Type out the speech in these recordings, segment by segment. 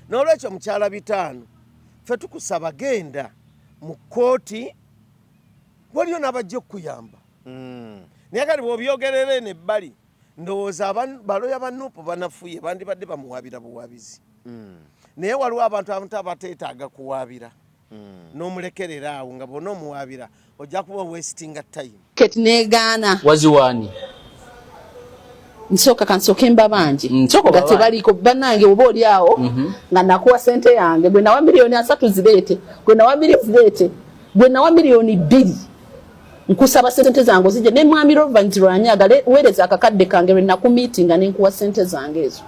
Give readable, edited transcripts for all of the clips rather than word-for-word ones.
n'olwekyo mukyala Bitaano ffe tukusaba genda mu kkooti waliyo n'abajja okuyamba naye kati bw'obyogerera eno ebbali ndowooza baloya ba Nuupu banafuye bandibadde bamuwaabira buwaabizi naye waliwo abantu abateetaaga kuwaabira n'omulekerera awo nga bonna omuwaabira ojja kuba wastinga time keti neegaana waziwaani nsooka kansooke mbabanje nga tebaliko bannange oba oli awo nga nakuwa sente yange gwe nawa miliyoni 3 zireete gwe nawa miliyoni zireete gwe nawa miliyoni 2 nkusaba sente zange zije ne mwami Rovanzi Lwanyaga weereza akakadde kange lwe nakumiitinga ne nkuwa sente zange ezo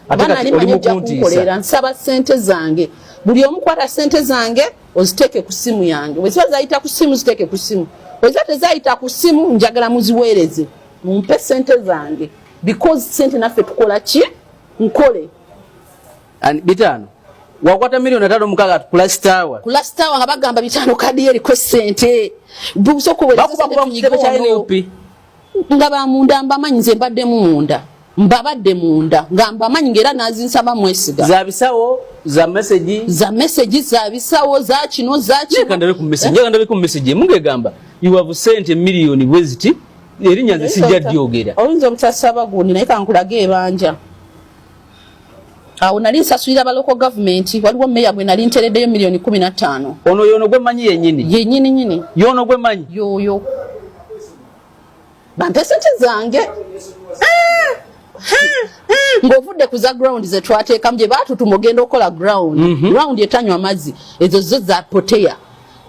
bana ali manyajja kunkolera nsaba sente zange buli omu kwata sente zange oziteke ku simu yange weziba zayita ku simu ziteke ku simu weziba tezayita ku simu njagala muziweereze mumpe sente zange because sente naffe tukola ki nkole Bitaano wakwata miliyoni 5 plus tower nga bagamba Bitaano kadi eriko sente busoko weereza bakuba kitebe kya NUP nga bamunda mbamanyi nze mbabadde munda nga mbamanyi ngera nazinsaba mwesiga za bisawo za message za bisawo za kino za kino kandabe ku message mungegamba you have sent a million bweziti erinnya nze sijja dyogera oyinza obutasaba gundi naye kankulage ebanja awo nali nsasulira ba local government waliwo meya gwe nali ntereddeyo miliyoni 15 ono yono gwe manyi nyini yono gwe manyi yoyo bampe sente zange ng'ovudde ku za ground ze twateekamu gye baatutuma ogenda okola ground etanywa amazzi ezo zo za poteya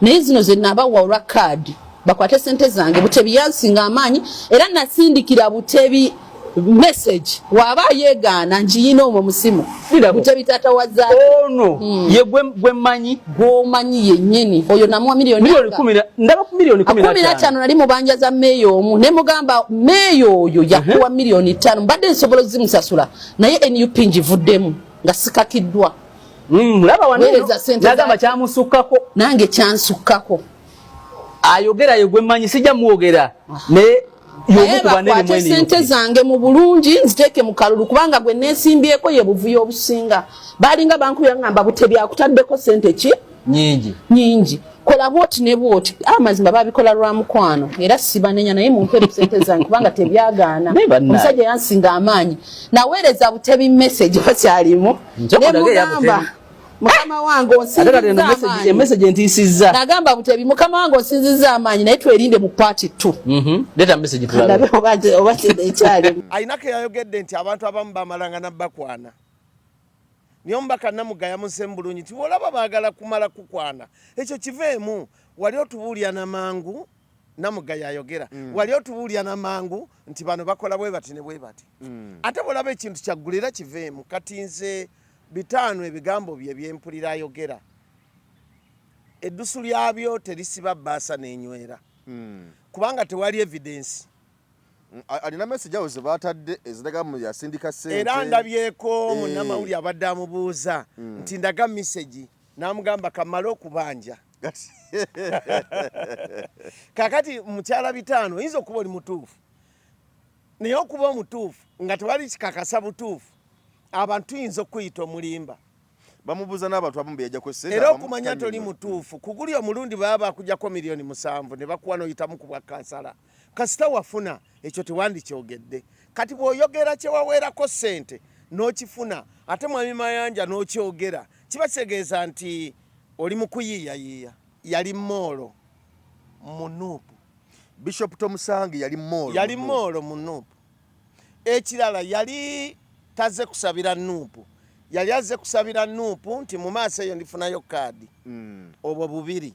naye zino ze nabawa olwa kaadi bakwate sente zange Butebi yansinga amaanyi era nasindikira Butebi message waba yeegaana njiyina omwo musimu Butebi tata waza ono ye gwe manyi gwomanyi yennyini oyo namuwa miliyoni 10 ndaba ku miliyoni 15 nali mubanja za meeyo omu ne mugamba meeyo oyo yakuwa miliyoni 5 mbadde nsobola zimusasula naye NUP njivuddemu nga sikakiddwa mulaba wanene nagamba kyamusukkako nange kyansukkako ayogera ye gwe manyi sijja muwogera ne yomukubanene sente zange mu bulungi nziteke mu kalulu kubanga gwe nesimbyeko ye buvuyo obusinga balinga bankubira ngamba Butebi akutaddeko sente ki nyingi kola bwoti ne bwoti amazimba babikola lwa mukwano era sibanenya naye mumpe sente zange kubanga tebyagaana omusajja yansinga amaanyi naweereza Butebi message bakyalimu mukama wange onsinziza message entisiza nagamba Butebi mukama wange onsinziza amaanyi naye twerinde mu party 2 leta message tulabe oba ekyali ayinako yayogedde nti abantu abamu bamalanga nabbakwana niyo mbaka Namuga yamusembulunyi nti olaba baagala kumala kukwana ekyo kiveemu wali otubuulya namangu Namuga yayogera wali otubuulya namangu nti bano bakola bwe bati ne bwe bati ate bwolaba ekintu kyaggulira kiveemu kati nze Bitaano ebigambo bye byempulira ayogera eddusu lyabyo terisiba bbaasa n'enywera kubanga tewali evidence alina message awo ze batadde eziraga mu yasindika sente era ndabyeko munnamawulire abadde amubuuza nti ndaga message n'amugamba kamala okubanja kakati mukyala Bitaano oyinza okuba oli mutuufu naye okuba omutuufu nga tewali kikakasa butuufu abantu yinza okuyita omulimba bamubuuza n'abantu abamu beyajja kwesente era okumanya toli mutuufu kuguli omulundi baba bakujjako miliyoni 7 ne bakuwa n'oyitamu ku bwa kansala kasita wafuna ekyo tewandikyogedde kati bw'oyogera kyewaweerako sente n'okifuna ate mwami Mayanja n'okyogera kiba kitegeeza nti oli mu kuyiiyayiiya yali moolo mu Nuupu Bishop Tomusangi yali moolo mu Nuupu ekirala yali taze kusabira Nuupu yali azze kusabira Nuupu nti mu maaso eyo ndifunayo kaadi obwo bubiri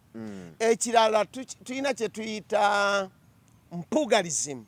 ekirala tulina kye tuyita mpugalism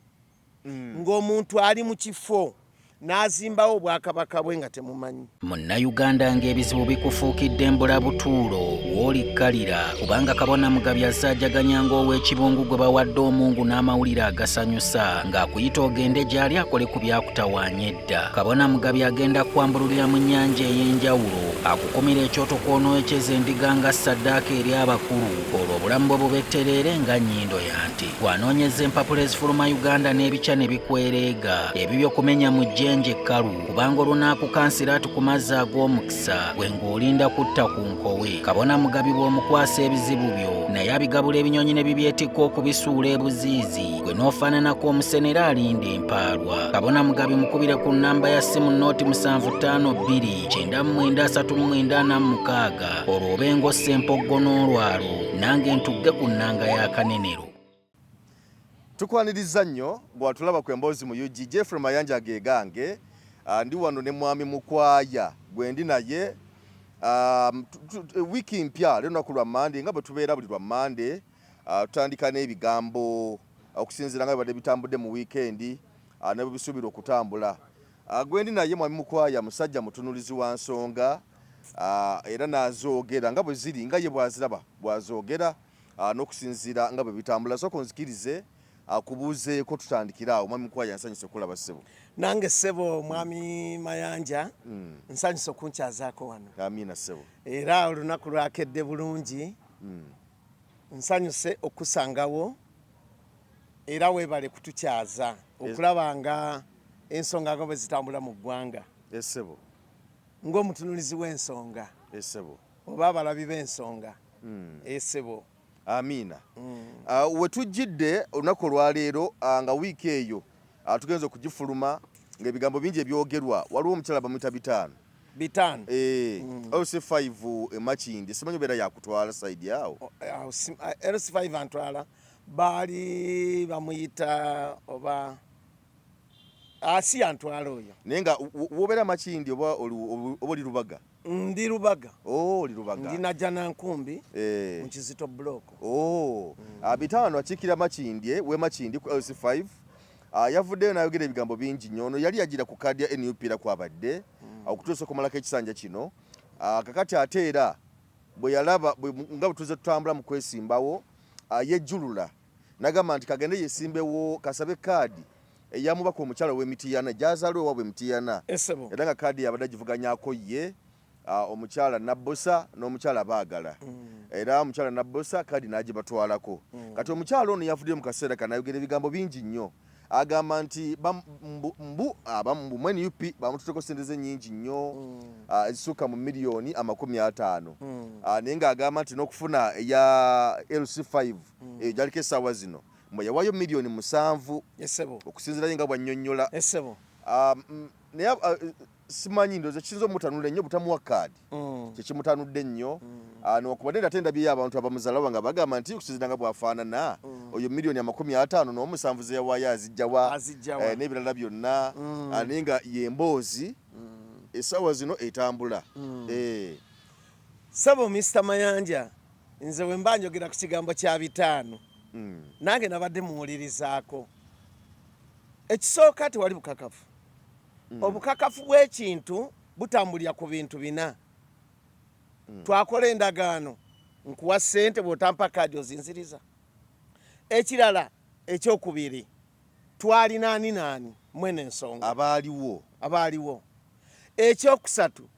ng'omuntu ali mu kifo n'azimbawo obwakabaka bwe nga temumanyi. Munnayuganda ng'ebizibu bikufuukidde mbulabutuulo w'olikkalira kubanga Kabona Mugabi asajjaganya ng'ow'ekibungu gwe bawadde omungu n'amawulire agasanyusa ng'akuyita ogende gy'ali akole ku byakutawaanya edda. Kabona Mugabi agenda kwambululira mu nnyanja ey'enjawulo akukumira ekyoto kw'onooyekeza endiga nga ssaddaaka eri abakulu olwo obulamu bwe bubettereere nga nnyindo ya nti. Gw'anoonyeza empapula ezifuluma Uganda n'ebica ne bikwereega ebibyo kumenya mu ennyanja ekkalu kubanga olunaakukansira tukumazza ag'omukisa gwe ng'olinda kutta ku nkowe. Kabona Mugabi bw'omukwasa ebizibu byo naye abigabula ebinyonyi ne bibyetikka okubisuula ebuziizi gwe n'ofaananako omusenera alinda empaalwa. Kabona Mugabi mukubire ku nnamba ya ssimu nooti 75293946 olwo obe ng'ossa empoggo n'olwalo nange ntugge ku nnanga ya Kanenero. Tukwaniriza nnyo bw'atulaba ku emboozi mu UG. Jeffrey Mayanja gegange ndi wano ne mwami Mukwaya gwe ndi naye wiki mpya lunaku lwa Monday nga bwe tubeera buli lwa Monday tutandika n'ebigambo okusinziira nga bibadde bitambudde mu weekend ne bisuubira okutambula. Gwe ndi naye mwami Mukwaya musajja mutunulizi wa nsonga era n'azoogera nga bwe ziri nga ye bwaziraba bwazoogera n'okusinziira nga bwe bitambula. Sooka onzikirize akubuuzeeko tutandikira awo. Mwami Mukwaya nsanyuse okulaba ssebo. Nange ssebo mwami Mayanja nsanyuse okunkyazaako wano. Amiina ssebo. Era olunaku lwakedde bulungi nsanyuse okusangawo era weebale kutukyaza okulaba nga ensonga nga bwe zitambula mu ggwanga. Essebo. Ng'omutunulizi w'ensonga. Essebo. Oba abalabi b'ensonga. Essebo. Amiina. We tujjidde olunaku olwaleero nga wiiki eyo tugenze okugifuluma ng'ebigambo bingi ebyogerwa. Waliwo omukyala bamuyita Bitaano. Bitaano. LC5 Makindi simanyi obeera yakutwala sayidi awo. LC5 antwala baali bamuyita oba asi antwala oyo. Naye nga wobeera Makindi oba oli Lubaga? Ndi Lubaga. Oli Lubaga. Ndi Najjana Nkumbi mu Kizito Block. Bitaano akiikira Makindi we Makindi ku LC5 yavuddeyo n'ayogera ebigambo bingi nnyo. Ono yali yagira ku kaadi ya NUP era kwabadde okutuusa okumalako ekisanja kino. Kakati ate era bwe yalaba nga bwe tuze tutambula mu kwesimbawo yejjulula n'agamba nti kagende yesimbewo kasabe kaadi eyamubaka omukyala w'Emityana gyazaalwa ewaabwe Emityana era nga kaadi yabadde agivuganyaako ye omukyala Nabbosa n'omukyala Baagala era omukyala Nabbosa kaadi n'agibatwalako. Kati omukyala ono yavuddeyo mu kaseera kanayogera ebigambo bingi nnyo. Agamba nti mbu mu NUP bamututeko sente ze nnyingi nnyo ezisuka mu miliyoni 50. Naye ng'agamba nti n'okufuna eya LC5 eyo gyaliko essaawa zino mwe yawaayo miliyoni 7 okusinziira ye nga bwannyonnyola. Naye simanyi ndowooza kiyinza omutanula ennyo butamuwa kaadi kyekimutanudde nnyo. Nokubadde ate ndabyeyo abantu abamuzaalawa nga bagamba nti okusinziira nga bwafaanana oyo miliyoni 50 n'omusanvu ze yawaayo azijjawa n'ebirala byonna naye nga yemboozi essaawa zino etambula. Sabo Mr. Mayanja nze we mba njogera ku kigambo kya Bitaano nange nabadde muwulirizaako. Ekisooka tewali bukakafu. Obukakafu bw'ekintu butambulira ku bintu bina. Twakola endagaano nkuwa ssente bw'otampa kaadi ozinziriza. Ekirala ekyokubiri twalina ani mwene ensonga abaaliwo. Ekyokusatu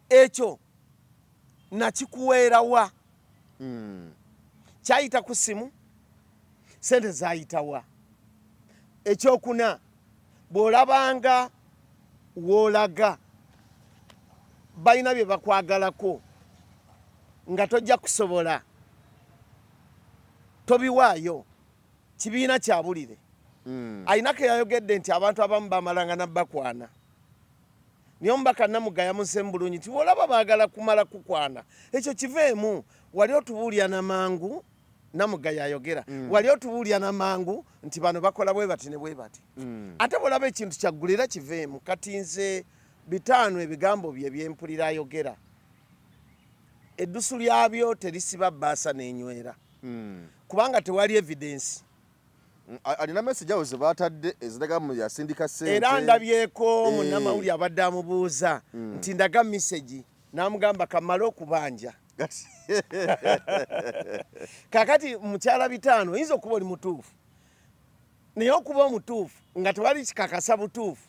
ekyo nakikuweerawa kyayita ku ssimu ssente zaayitawa. Ekyokuna bw'olabanga w'olaga balina bye bakwagalako nga tojja kusobola tobiwaayo kibiina kya bulire. Ayinako yayogedde nti abantu abamu bamalanga nabbakwana. Niyo Omubaka Namuga yamusemu bulungi nti olaba baagala kumala kukwana ekyo kiveemu. Wali otubuulya namangu Namuga yayogera wali otubuulya namangu nti bano bakola bwe bati ne bwe bati. Ate bw'olaba ekintu kyaggulira kiveemu. Kati nze Bitaano ebigambo bye byempulira ayogera eddusu lyabyo terisiba bbaasa n'enywera kubanga tewali evidence. Alina message awo ze baatadde eziraga mu yasindika ssente. Era ndabyeko munnamawulire abadde amubuuza nti ndaga message n'amugamba kamala okubanja. Kakati mukyala Bitaano oyinza okuba oli mutuufu naye okuba omutuufu nga tewali kikakasa butuufu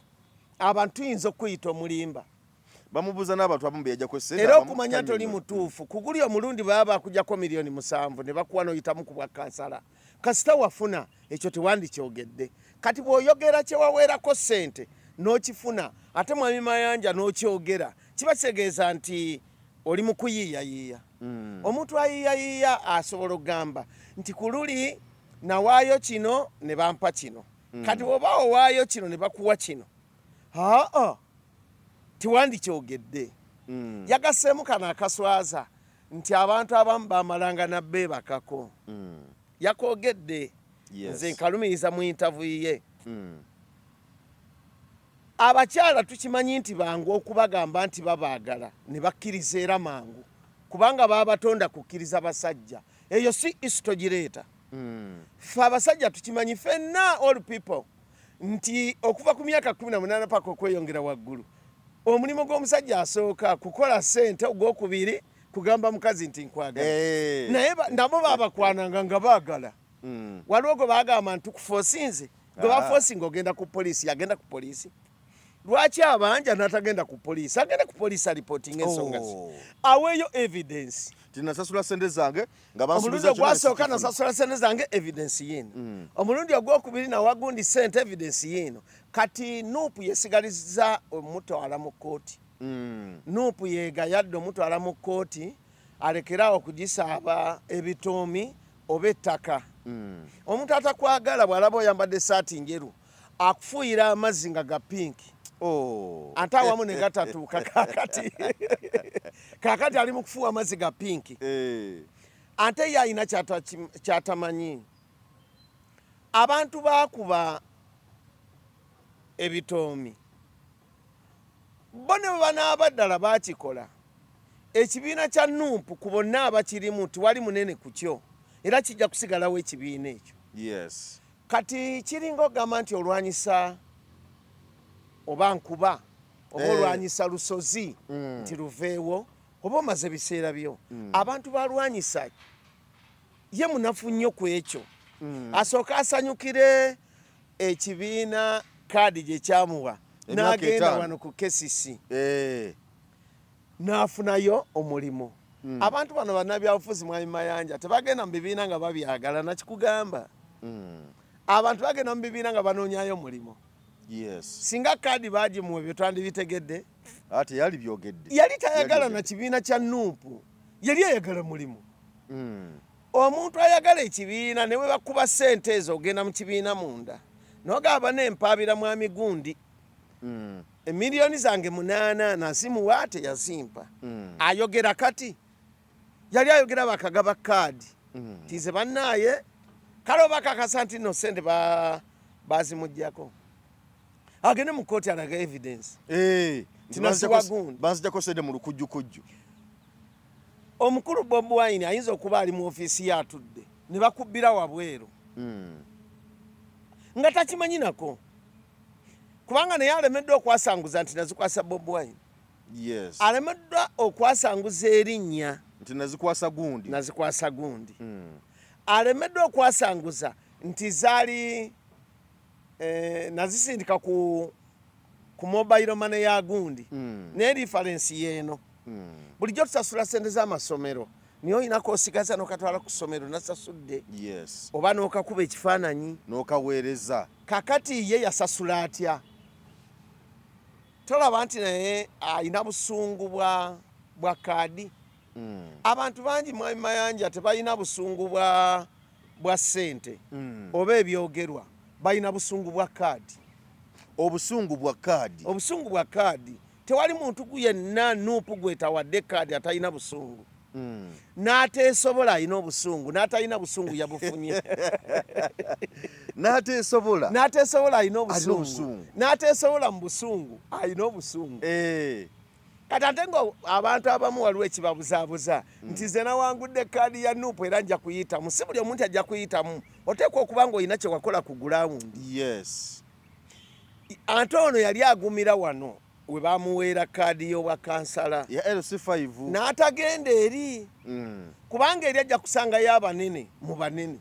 abantu tuyinza okuyita omulimba. Bamubuuza n'abantu abamu beyajja kwesente. Era okumanya toli mutuufu kuguli omulundi baba bakujjako miliyoni 7 ne bakuwa n'oyitamu ku bwa kansala kasita wafuna ekyo tewandikyogedde. Kati bw'oyogera kyewaweerako ssente n'okifuna ate Mwami Mayanja n'okyogera kiba kitegeeza nti oli mu kuyiiyayiiya. Omuntu ayiiyayiiya asobola okugamba nti ku luli nawaayo kino ne bampa kino. Kati bw'oba owaayo kino ne bakuwa kino tiwandikyogedde. Yagasseemu kano akaswaza nti abantu abamu bamalanga nabbeebakako. Yakoogedde nze nkalumiriza mu interview ye. Abakyala tukimanyi nti bangu okubagamba nti babaagala ne bakkiriza era mangu kubanga babatonda kukkiriza basajja. Eyo si isi togireeta. Ffe abasajja tukimanyi ffenna all people nti okuva ku myaka 18 paka okweyongera waggulu omulimu gw'omusajja asooka kukola ssente, ogwokubiri kugamba mukazi nti nkwagala. Naye nabo babakwananga nga baagala. Waliwo gwe bagamba nti tukufoosinze, gwe bafoosinga ogenda ku poliisi, yagenda ku poliisi. Lwaki abanja n'atagenda ku poliisi? Agenda ku poliisi alipootinga ensonga ze, aweeyo evidence. Tinasasula sente zange nga omulundi ogwasooka nasasula sente zange evidence yiino. Omulundi ogwokubiri nawagundi sente evidence yiino. Kati Nuupu yesigaliza omutwala mu kkooti. Nuupu yeegayadde omutwala mu kkooti alekerawo okugisaaba ebitoomi oba ettaka. Omuntu atakwagala bw'alaba oyambadde essaati njeru akufuuyira amazzi nga ga pinki. Ate awamu ne gatatuuka kakati ali mu kufuuwa amazzi ga pinki. Ate ye alina kyatamanyi. Abantu bakuba ebitoomi bo ne bwe banaaba ddala baakikola. Ekibiina kya Nuupu ku bonna abakirimu tiwali munene ku kyo era kijja kusigalawo ekibiina ekyo. Kati kiringa ogamba nti olwanyisa oba nkuba oba olwanyisa lusozi nti luveewo oba omaze ebiseera byo. Abantu balwanyisa ye munafu nnyo ku ekyo. Asooka asanyukire ekibiina kaadi gye kyamuwa n'agenda wano ku KCC n'afunayo omulimu. Abantu bano bannabyabufuzi Mwami Mayanja tebagenda mu bibiina nga babyagala, nakikugamba. Abantu bagenda mu bibiina nga banoonyayo omulimu. Singa kaadi baagimuwa byo twandibitegedde. Ate yali byogedde. Yali tayagala na kibiina kya Nuupu, yali ayagala mulimu. Omuntu ayagala ekibiina ne we bakuba ssente ezo ogenda mu kibiina munda n'ogamba n'empaabira Mwami Gundi emiliyoni zange 8 nasimuwa teyazimpa. Ayogera kati yali ayogera bakagaba kaadi tize bannaaye kale bakakasa nti no ssente bazimuggyako agende mu kkooti alaga evidence. Tinasiwa Gundi banzijjako ssente mu lukujjukujju. Omukulu Bobi Wine ayinza okuba ali mu ofiisi ye atudde ne bakubbira wabweru nga takimanyi nako kubanga naye alemeddwa okwasanguza nti nazikwasa Bobi Wine. Alemeddwa okwasanguza erinnya nti nazikwasa Gundi. Alemeddwa okwasanguza nti zaali nazisindika ku mobile money ya Gundi ne reference yeeno. Bulijjo tusasula ssente z'amasomero niyo oyinako osigaza n'okatwala ku ssomero nasasudde. Oba n'okakuba ekifaananyi n'okaweereza. Kakati ye yasasula atya? Tolaba nti naye alina busungu bwa kaadi. Abantu bangi Mwami Mayanja tebalina busungu bwa ssente oba ebyogerwa, balina busungu bwa kaadi. Obusungu bwa kaadi tewali muntu yenna Nuupu gwetawadde kaadi atalina busungu. N'ateesobola alina obusungu, n'atalina busungu yabufunye. N'ateesobola alina obusungu, n'ateesobola mu busungu alina obusungu. Kati ate nga abantu abamu waliwo ekibabuzaabuza nti nze nawangudde kaadi ya Nuupu era nja kuyitamu. Si buli omuntu ajja kuyitamu, oteekwa okuba ng'olina kye wakola ku gulawundi. Ate ono yali agumira wano we bamuweera kaadi y'obwa kansala ya LC5 n'atagenda eri kubanga eri ajja kusangayo abanene mu banene.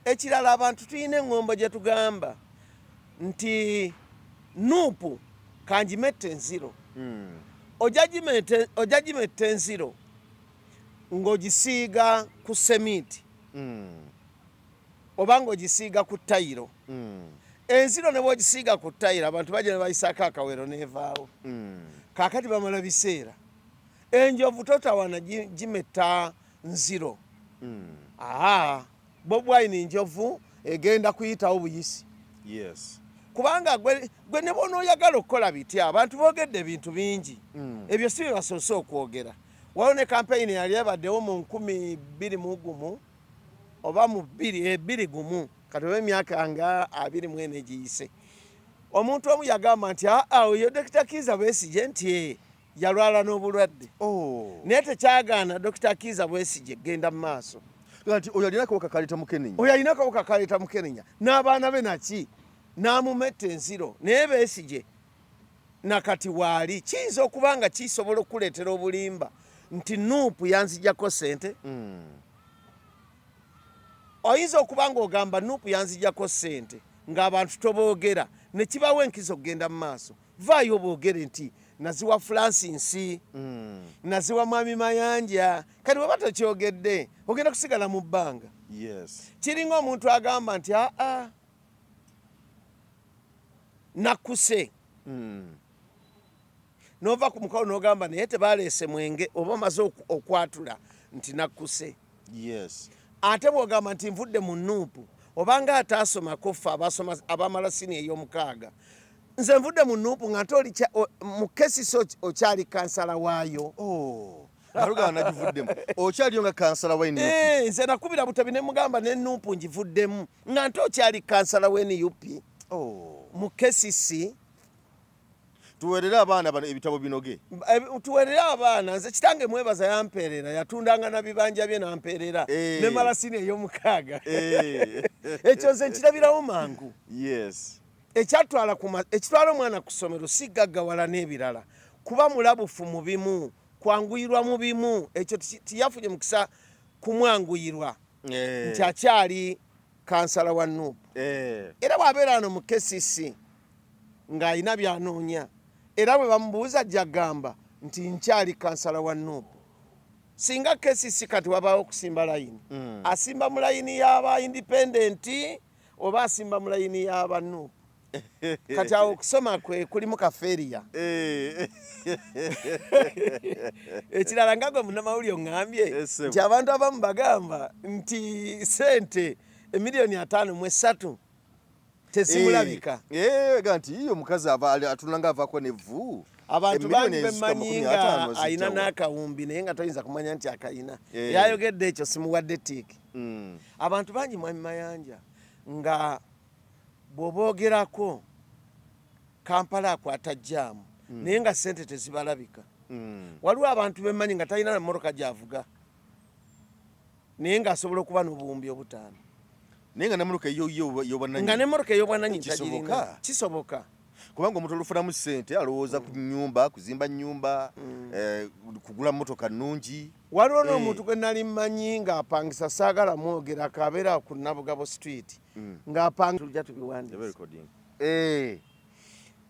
Ekirala abantu tulina eŋŋombo gye tugamba nti Nuupu kanjimette enziro. Ojja gimetta enziro ng'ogisiiga ku semiti obanga ogisiiga ku ttayiro enziro ne bwogisiiga ku ttayiro abantu bajja ne bayisaako akawero neevaawo kaakati bamala biseera enjovu totawana gimetta nziro Bobi Wine njovu egenda kuyitawo buyisi kubanga gwe ne bw'onooyagala okukola bitya abantu boogedde ebintu bingi ebyo si bye basoose okwogera waliwo ne kampeyini yali ebaddewo mu 2021 oba mu 2021 kati oba emyaka nga 24 giyise omuntu omu yagamba nti oyo Dr. Kizza Besigye nti yalwala n'obulwadde naye tekyagaana Dr. Kizza Besigye genda mu maaso kati oyo alina akawuka kaleeta mukenenya oyo alina akawuka kaleeta mukenenya n'abaana be naki n'amumetta enziro naye Besigye nakati waali kiyinza okuba nga kisobola okuleetera obulimba nti Nuupu yanzijjako ssente oyinza okuba ng'ogamba Nuupu yanzijjako ssente ng'abantu toboogera ne kibawo enkizo okugenda mu maaso vaayo boogere nti naziwa Francis naziwa Mwami Mayanja kati bw'oba tokyogedde ogenda kusigala mu bbanga kiringa omuntu agamba nti nakuse nova ku mukolo n'ogamba naye tebaleese mwenge oba omaze okwatula nti nakuse ate bw'ogamba nti nvudde mu Nuupu obanga ataasomako ffe abamala sini ey'omukaaga nze nvudde mu Nuupu nga nte oli mu kesisi okyali kansala waayo alugana nagivuddemu okyaliyo nga kansala wa NUP nze nakubira butabi ne mugamba ne Nuupu ngivuddemu nga nte okyali kansala wa NUP mu kesisi tuwerere abaana bano ebitabo binoge tuwerere abaana nze kitange mwebaza yampeerera yatundanga na bibanja bye nampeerera ne malasini ey'omukaaga ekyo nze nkirabirawo mangu ekitwala omwana ku ssomero si gaggawala n'ebirala kuba mulabufu mu bimu kwanguyirwa mu bimu ekyo tiyafunye mukisa kumwanguyirwa nti akyali kansala wa Nuupu era bw'abeera ano mu KCC ng'alina byanoonya era bwe bamubuuza ajja gamba nti nkyali kansala wa Nuupu singa KCC kati wabaawo okusimba layini asimba mu layini y'aba independenti oba asimba mu layini y'aba Nuupu kati awo okusoma kwe kulimu kafeeriya ekirala nga gwe munnamawulire oŋŋambye nti abantu abamu bagamba nti sente $5,300,000 tezimulabika ga nti iyo omukazi atula nga avaako nevvu abantu bangi bemanyi nga alina n'akawumbi naye nga toyinza kumanya nti akayina yayogedde ekyo simuwadde tiiki abantu bangi Mwami Mayanja nga bw'oboogerako Kampala akwata jjaamu naye nga ssente tezibalabika waliwo abantu bemanyi nga talina na mmotoka gy'avuga naye ng'asobola okuba n'obuwumbi obutaano naye nga nemmotoka ey'obwannannyini nga n'emmotoka ey'obwannannyini tagirina kisoboka kubanga omuntu olufunamu ssente alowooza ku nnyumba kuzimba nnyumba kugula mmotoka nnungi waliwo n'omuntu gwe nali mmanyi ng'apangisa saagala mwogera akabeera ku Nabugabo street ng'apangisa tujja tubiwandiise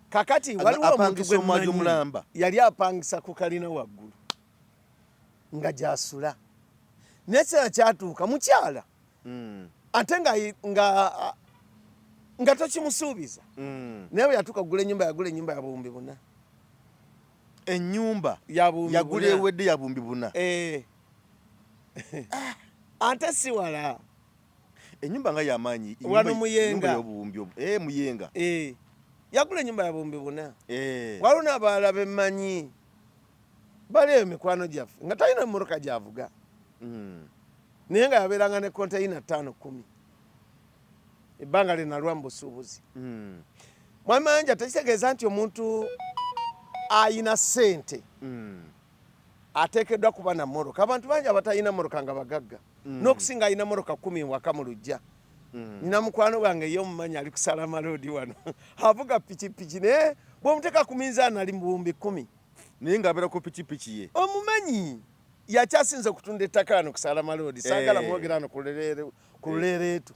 kakati waliwo omuntu gwe mmanyi yali apangisa ku kalina waggulu nga gy'asula n'ekiseera kyatuuka mukyala ate nga tokimusuubiza naye bwe yatuuka kugula ennyumba yagula ennyumba ya buwumbi 4 ennyumba yagula ewedde ya buwumbi 4 ate si wala ennyumba nga yamaanyi wano Muyenga Muyenga yagula ennyumba ya buwumbi 4 waliwo n'abalala bemmanyi bali eyo mikwano gyaffe nga talina emmotoka gy'avuga naye nga yabeeranga ne konteyina 5-10 ebbanga linalwa mu busuubuzi Mwami Mayanja tekitegeeza nti omuntu ayina ssente ateekeddwa kuba na mmotoka abantu bangi abatalina mmotoka nga bagagga n'okusinga alina mmotoka 10 waka mu luggya nina mukwano gwange ey'omumanyi ali kusala maloodi wano avuga pikipiki naye bw'omuteeka ku minzaani ali mu buwumbi 10 naye ng'abeera ku pikipiki ye omumanyi yakyasinze okutunda ettaka wano kusala maloodi saagala mwogera wano ku luleereetu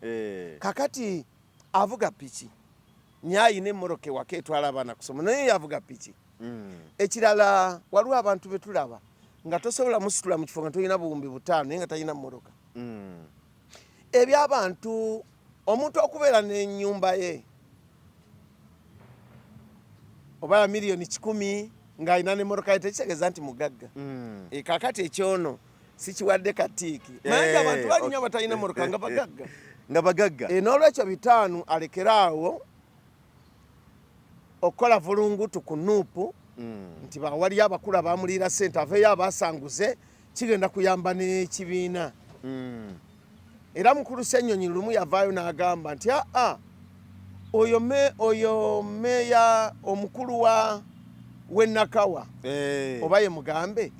kakati avuga piki naye ayina emmoroka ewaka etwala abaana kusoma naye yavuga piki ekirala waliwo abantu be tulaba nga tosobola musitula mu kifo nga tolina buwumbi 5 naye nga talina mmoroka ebyabantu omuntu okubeera n'ennyumba ye oba miliyoni 10 ng'alina n'emmotoka ye tekitegeeza nti mugagga. Kaakati ekyono sikiwadde katiiki manje abantu balinyo abatalina mmotoka nga bagagga. N'olwekyo 5 alekeraawo okukola vulungutu ku nuupu nti waliyo abakulu abamuliira ssente aveeyo abasanguze kigenda kuyamba n'ekibiina. Era mukulu Ssenyonyi lumu yavaayo n'agamba nti oyo meya omukulu w'Ennakawa oba ye Mugambe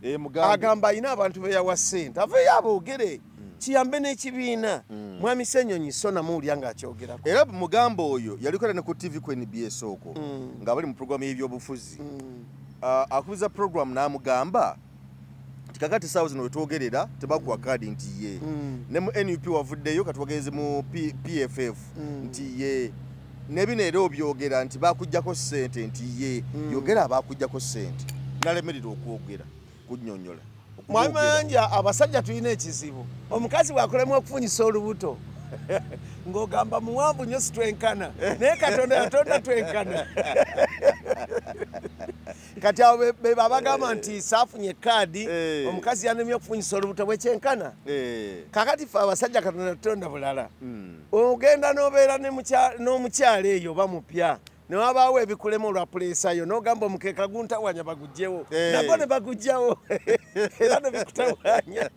agamba alina abantu beyawa ssente aveeyo aboogere kiyambe n'ekibiina. Mwami Ssenyonyi so namuwulya ng'akyogerako. Era Mugambe oyo yalikola ne ku TV ku NBS okwo nga bali mu programu y'ebyobufuzi. Akubiza programu n'amugamba nti kakati saawa zino wetwogerera tebakuwa kaadi nti ye. Ne mu NUP wavuddeyo katubageze mu PFF nti ye. Nebino era obyogera nti bakujjako ssente nti ye. Yogera abakujjako ssente. Nalemerera okwogera kunnyonnyola. Mwamanja abasajja tulina ekizibu. Omukazi bwakolemu okufunyisa olubuto ng'ogamba muwanvu nnyo sitwenkana naye Katonda yatonda twenkana. Kati abo be babagamba nti saafunye kaadi omukazi yanemye okufunyisa olubuto bwekyenkana. Kakati ffe abasajja Katonda yatonda bulala. Ogenda n'obeera n'omukyala eyo bamupya ne wabaawo ebikulemu olwa puleesayo n'ogamba omukeeka guntawanya bagugjewo nagwo ne bagugjawo era ne bikutawanya.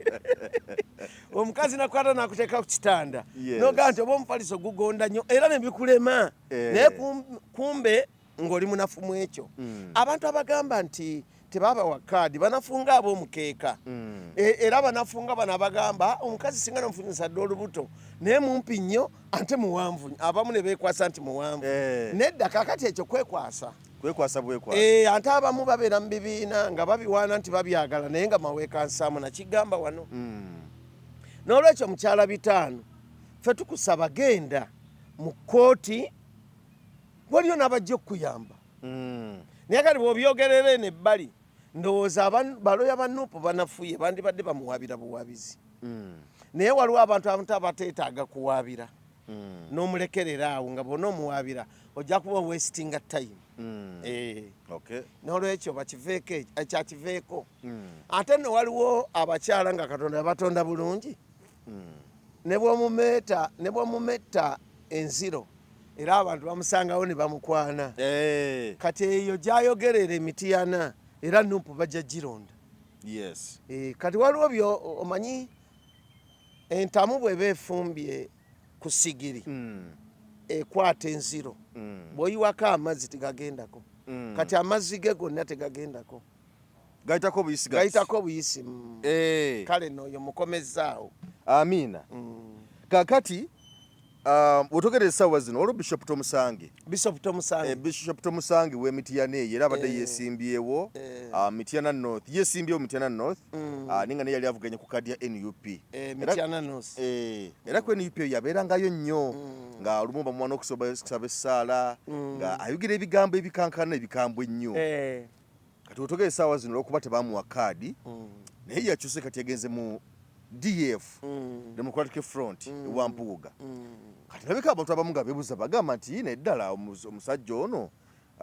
Omukazi nakwata nakuteeka ku kitanda n'ogamba nti oba omufaliso gugonda nnyo era ne bikulema naye kumbe ng'oli munafu mu ekyo. Abantu abagamba nti tebabawa kaadi banafunga ab'omukeeka era banafunga bano abagamba omukazi singa nomufunyisa dde olubuto naye mumpi nnyo ate muwanvu abamu ne beekwasa nti muwanvu. Nedda kaakati ekyo kwekwasa bwekwasa. Ate abamu babeera mu bibiina nga babiwaana nti babyagala naye nga maweekansaamu nakigamba wano. N'olwekyo mukyala 5 ffe tukusaba genda mu kkooti waliyo n'abajja okukuyamba. Naye kati bw'obyogerera eno ebbali ndowooza baloya ba Nuupu banafuye bandibadde bamuwaabira buwaabizi. Naye waliwo abantu abateetaaga kuwaabira n'omulekerera awo nga bw'ona omuwaabira ojja kuba wastinga time. N'olwekyo ekyakiveeko. Ate nno waliwo abakyala nga Katonda yabatonda bulungi ne bw'omumetta enziro era abantu bamusangawo ne bamukwana. Kati eyo gy'ayogerera emitiyana era Nuupu bajja gironda. Kati waliwo byo omanyi entamu bw'eba efumbye ku sigiri ekwata enziro bw'oyiwako amazzi tegagendako. Kati amazzi ge gonna tegagendako gayitako obuyisi. Kale n'oyo mukomezzaawo. Amiina. Kakati bw'otogereza essaawa zino olwo Bishop Tomusange w'Emityana eyo era abadde yeesimbyewo Mityana North yeesimbyewo Mityana North ninga naye yali avuganye ku kaadi ya NUP era ku NUP eyo yabeerangayo nnyo nga olumu bamwana okusaba essaala nga ayogera ebigambo ebikankana ebikambwe ennyo. Kati bw'otogereza essaawa zino olwokuba tebamuwa kaadi naye yakyuse kati yagenze mu DF Democratic Front ewampuuga. Kati nabika abantu abamu nga beebuuza bagamba nti neddala omusajja ono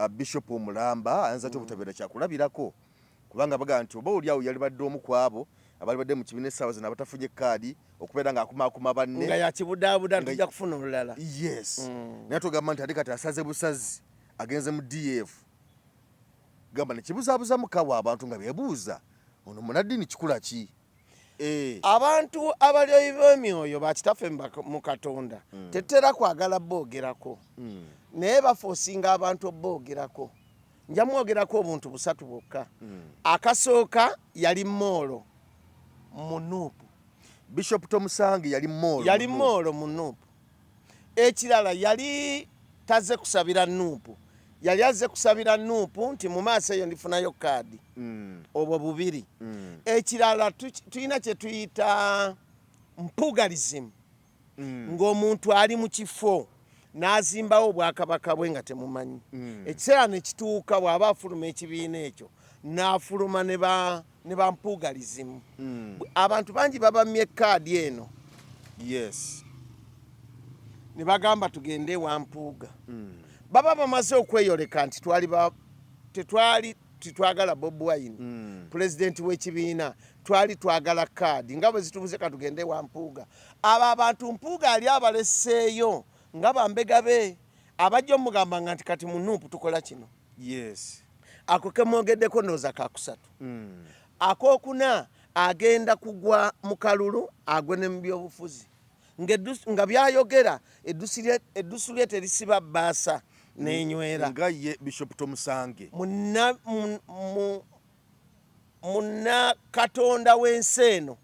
Bishop Omulamba ayinza ate obutabeera kyakulabirako kubanga bagamba nti oba oli awo yali badde omu ku abo abali badde mu kibiina essaawa zino abatafunye kaadi okubeera ng'akumaakuma banne nga yakibudaabuda tujja kufuna olulala. Naye tugamba nti ate kati asaze busazi agenze mu DF gamba nekibuzaabuza mukawa abantu nga beebuuza ono munaddiini kikula ki. Abantu abalyoyi b'emyoyo bakitaffe mu Katonda tetera kwagala boogerako naye bafoosinga abantu boogerako. Nja mwogerako obuntu 3 bwokka. Akasooka yali Moolo mu Nuupu. Bishop Tomusange yali Moolo mu Nuupu. Ekirala yali tazze kusabira Nuupu yali azze kusabira Nuupu nti mu maaso eyo ndifunayo kaadi. Obwo bubiri. Ekirala tulina kye tuyita mpugalism ng'omuntu ali mu kifo n'azimbawo obwakabaka bwe nga temumanyi. Ekiseera ne kituuka bw'aba afuluma ekibiina ekyo n'afuluma ne ba mpugalism. Abantu bangi babamye kaadi eno. ne bagamba tugende Wampuuga. Baba bamaze okweyoleka nti titwagala Bobi Wine president w'ekibiina, twali twagala kaadi nga bwe zitubuze katugende Wampuuga. Abo abantu Mpuuga ali abaleseeyo nga bambegabe abajja omugamba nga nti kati munuupu tukola kino. Yes. Ako kemwogeddeko ndowooza kakusatu. Akokuna agenda kugwa mu kalulu agwe ne mu byobufuzi nga byayogera eddusu lye terisiba bbaasa n'enywera nga ye Bishop Tomusange munna Katonda w'ensi eno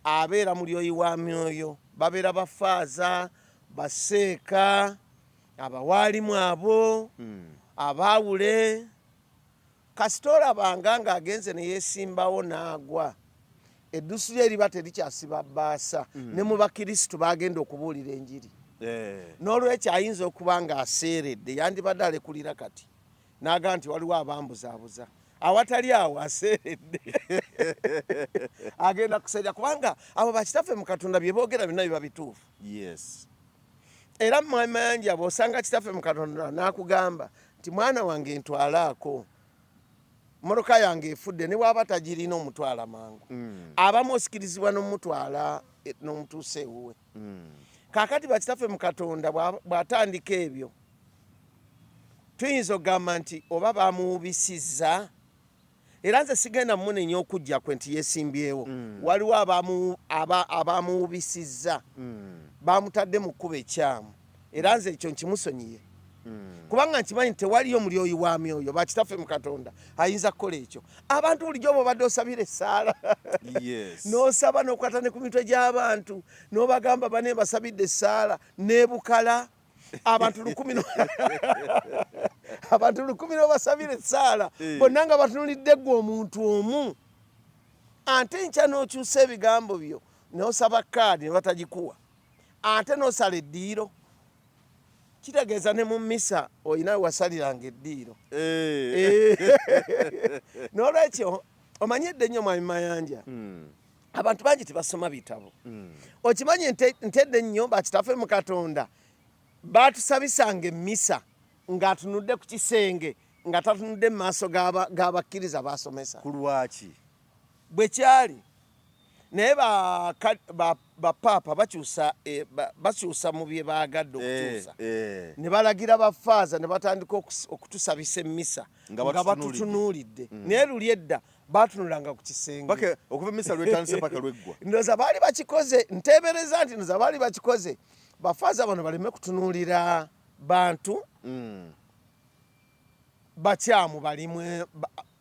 abeera mulyoyi wa myoyo, babeera bafaaza baseeka abawaalimu abo abaawule kasitola banga ng'agenze ne yeesimbawo n'agwa eddusu lye liba terikyasiba bbaasa ne mu bakirisitu bagenda okubuulira enjiri. N'olwekyo ayinza okuba ng'aseeredde yandibadde alekulira kati n'aga nti waliwo abambuzaabuza awatali awo aseeredde agenda kuseerya kubanga abo bakitaffe mu Katonda bye boogera byonna biba bituufu. Yes. Era Mayanja bw'osanga kitaffe mu Katonda n'akugamba nti mwana wange ntwalaako mmotoka yange efudde ne bw'aba tagirina omutwala mangu abamu osikirizibwa n'omutwala n'omutuusa ewuwe. Kaakati bakitaffe mu Katonda bw'atandika ebyo tuyinza okugamba nti oba bamuwubisizza, era nze sigenda munenya okujja kwe nti yeesimbyewo waliwo abamuwubisizza bamutadde mu kkuba ekyamu, era nze ekyo nkimusonyiye kubanga nkimanyi tewaliyo mulyoyi wa myoyo bakitaffe mu Katonda ayinza kukola ekyo. Abantu bulijjo bw'obadde osabira essaala n'osaba n'okwata ne ku mitwe gy'abantu n'obagamba bane basabidde essaala n'ebukala abantu 10 abantu 10 n'obasabira essaala bonna nga batunulidde ggwe omuntu omu, ate nkya n'okyusa ebigambo byo n'osaba kaadi ne batagikuwa, ate n'osala eddiiro. Kitegeeza ne mu mmisa olina wasaliranga eddiiro. N'olwekyo omanyedde nnyo Mwami Mayanja abantu bangi tebasoma bitabo. Okimanyi ntedde nnyo bakitaffe mu Katonda batusabisanga emmisa ng'atunudde ku kisenge nga tatunudde mu maaso g'abakkiriza basomesa. Ku lwaki? Bwe kyali naye bapaapa bakyusa mu bye baagadde okukyusa ne balagira bafaaza ne batandika okutusabisa emmisa nga batutunuulidde, naye luli edda batunulanga ku kisenge okuva emmisa lwetandise paka lweggwa. Ndowooza baali bakikoze, nteebereza nti ndowooza baali bakikoze bafaaza bano baleme kutunuulira bantu bakyamu balimu.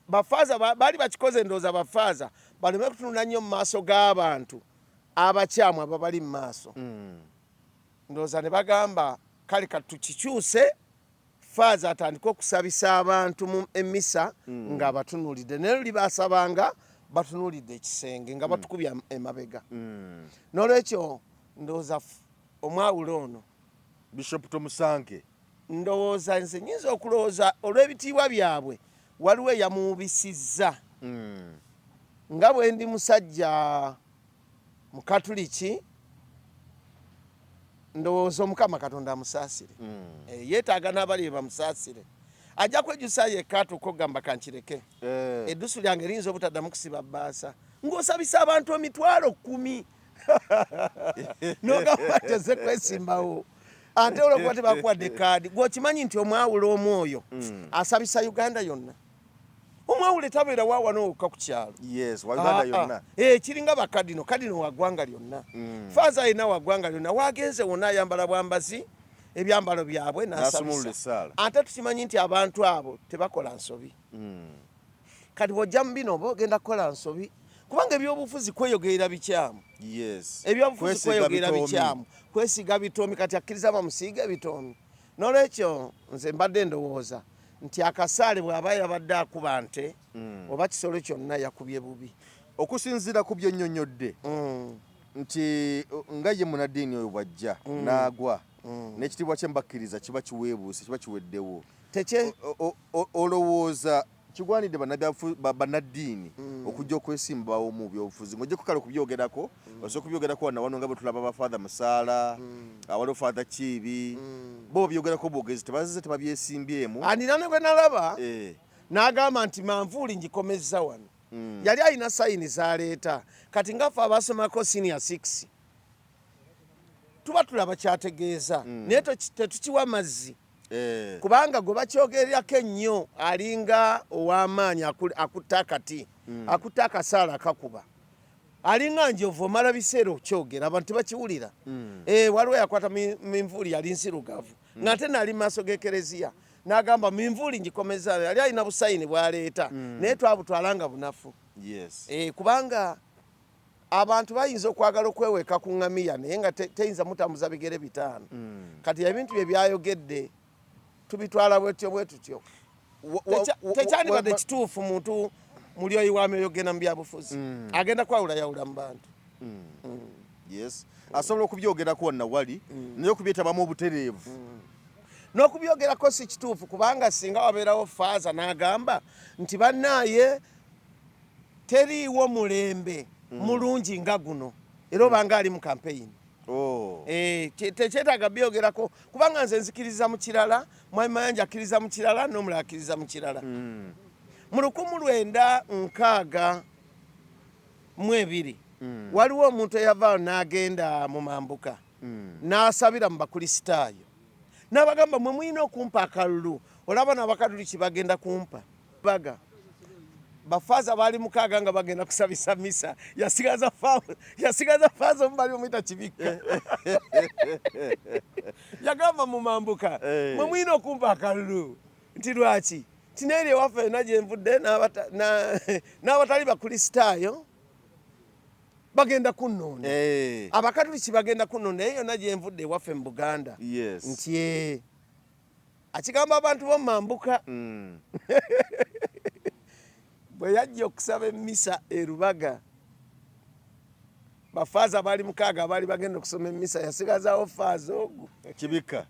Bafaaza baali bakikoze ndowooza bafaaza baleme kutunula nnyo mu maaso g'abantu abakyamu abo bali mu maaso. Ndowooza ne bagamba kale katukikyuse faaza atandika okusabisa abantu mu emmisa nga batunuulidde, naye luli basabanga batunuulidde ekisenge nga batukubya emabega. N'olwekyo ndowooza omwawulo ono Bishop Tomusange ndowooza nze nyinza okulowooza olw'ebitiibwa byabwe waliwo eyamuwubisizza nga bwe ndi musajja Mukatuliki ndowooza Omukama Katonda amusaasire, yeetaaga n'abali bamusaasire. Ajja kwejjusa yekka atuuka okugamba kankireke eddusu lyange liyinza obutaddamu kusiba bbaasa ng'osabisa abantu 10,000 n'ogamba teze kwesimbawo ate olwokuba tebakuwadde kaadi. Gw'okimanyi nti omwawula omwoyo asabisa Uganda yonna. Omwawule tabeera waawanooka ku kyalo. Yes, wa Uganda yonna. Kiringa bakadino, kadino wa ggwanga lyonna. Faaza alina wa ggwanga lyonna. Waagenze wonna ayambala bwambazi ebyambalo byabwe n'asabisa. Ate tukimanyi nti abantu abo tebakola nsobi. Kati bw'ojja mu bino oba ogenda kukola nsobi kubanga ebyobufuzi kweyogerera bikyamu. Ebyobufuzi kweyogerera bikyamu, kwesiga bitoomi, kati akkiriza bamusiiga ebitoomi. N'olwekyo nze mbadde ndowooza nti akasaale bw'aba yabadde akuba nte oba kisolo kyonna yakubye bubi. Okusinziira ku byonnyonnyodde nti nga ye munaddiini oyo bw'ajja n'agwa n'ekitiibwa kye mbakkiriza kiba kiweebuuse, kiba kiweddewo. Olowooza kigwanidde bannaddiini okujja okwesimbawo mu byobufuzi ng'ojja kukala okubyogerako osobola okubyogerako wano nga bwe tulaba bafather Musaala awaliwo father Kiibi bo byogerako bwogezi tebazize tebabyesimbyemu andina ne gwe nalaba n'agamba nti manvuuli ngikomezza wano yali alina sayini zaleeta kati ngaffe abasomako senior 6 tuba tulaba kyategeeza naye tetukiwa mazzi kubanga gwe bakyogererako ennyo alinga ow'amaanyi akutta akati akutta akasaala akakuba alinga njovu omala biseera okyogera abantu tebakiwulira waliwo yakwata minvuuli yali nsirugavu ng'ate naali mu maaso g'ekereziya n'agamba minvuuli ngikomeza yali alina busayini bwaleeta naye twabutwalanga bunafu kubanga abantu bayinza okwagala okweweka ku ŋŋamiya naye nga teyinza mutambuza bigere bitaano kati ebintu bye byayogedde tubitwala bwetyo bwe tutyo tekyandibadde kituufu muntu mulyoyi wa myoyo genda mu byabufuzi agenda kwawula yawula mu bantu asobola okubyogerako wonna wali naye okubyetabamu obutereevu n'okubyogerako si kituufu kubanga singa wabeerawo faaza n'agamba nti bannaaye teriiwo mulembe mulungi nga guno era obanga ali mu kampeyini tekyetaaga byogerako kubanga nze nzikiriza mu kirala Mwami Mayanja akkiriza mu kirala n'omulala akkiriza mu kirala mu 1962 waliwo omuntu eyavaayo n'agenda mu mambuka n'asabira mu bakulisitaayo n'abagamba mwe mulina okumpa akalulu olaba n'abakatuliki bagenda kumpa baga bafaaza baali mukaaga nga bagenda kusabisa misa yasigaza faaza omubali omuyita Kibika yagamba mu mambuka mwe mulina okumpa akalulu nti lwaki tineeri ewaffe ena gye nvudde n'abatali bakulisitaayo bagenda kunnoona abakatuliki bagenda kunnoona naye yonna gye nvudde ewaffe mu Buganda nti akigamba abantu b'omu mambuka bwe yajja okusaba emmisa e Rubaga bafaaza baali mukaaga abaali bagenda okusoma emmisa yasigazaawo faaza ogwo Kibika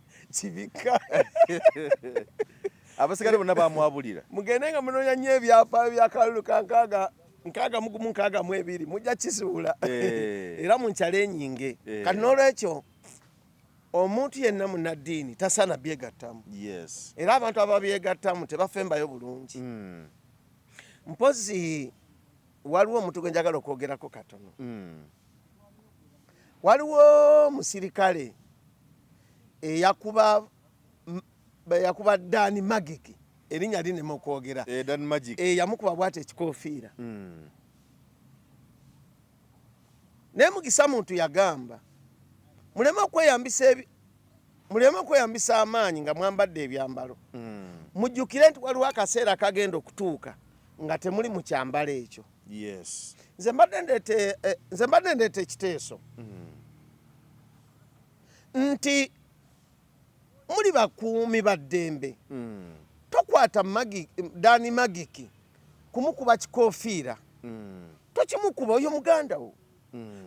abasigale bonna bamwabulira mugende nga munoonya nnyo ebyafaayo byakalulu ka 662 mujja kisuula era munkyalo enyinge kati n'olwekyo omuntu yenna munnaddiini tasaana byegattamu era abantu ababyegattamu tebafembayo bulungi mpozi waliwo omuntu gwe njagala okwogerako katono waliwo musirikale eyakuba Dani Magic erinnya linema okwogera Dani Magic yamukuba bwate ekikoofiira naye Mugisa muntu yagamba muleme okweyambisa amaanyi nga mwambadde ebyambalo mujjukire nti waliwo akaseera akagenda okutuuka nga temuli mu kyambalo ekyo nze mbadde ndeeta ekiteeso nti muli bakuumi ba ddembe tokwata Dani Magic kumukuba kikoofiira tokimukuba oyo muganda wo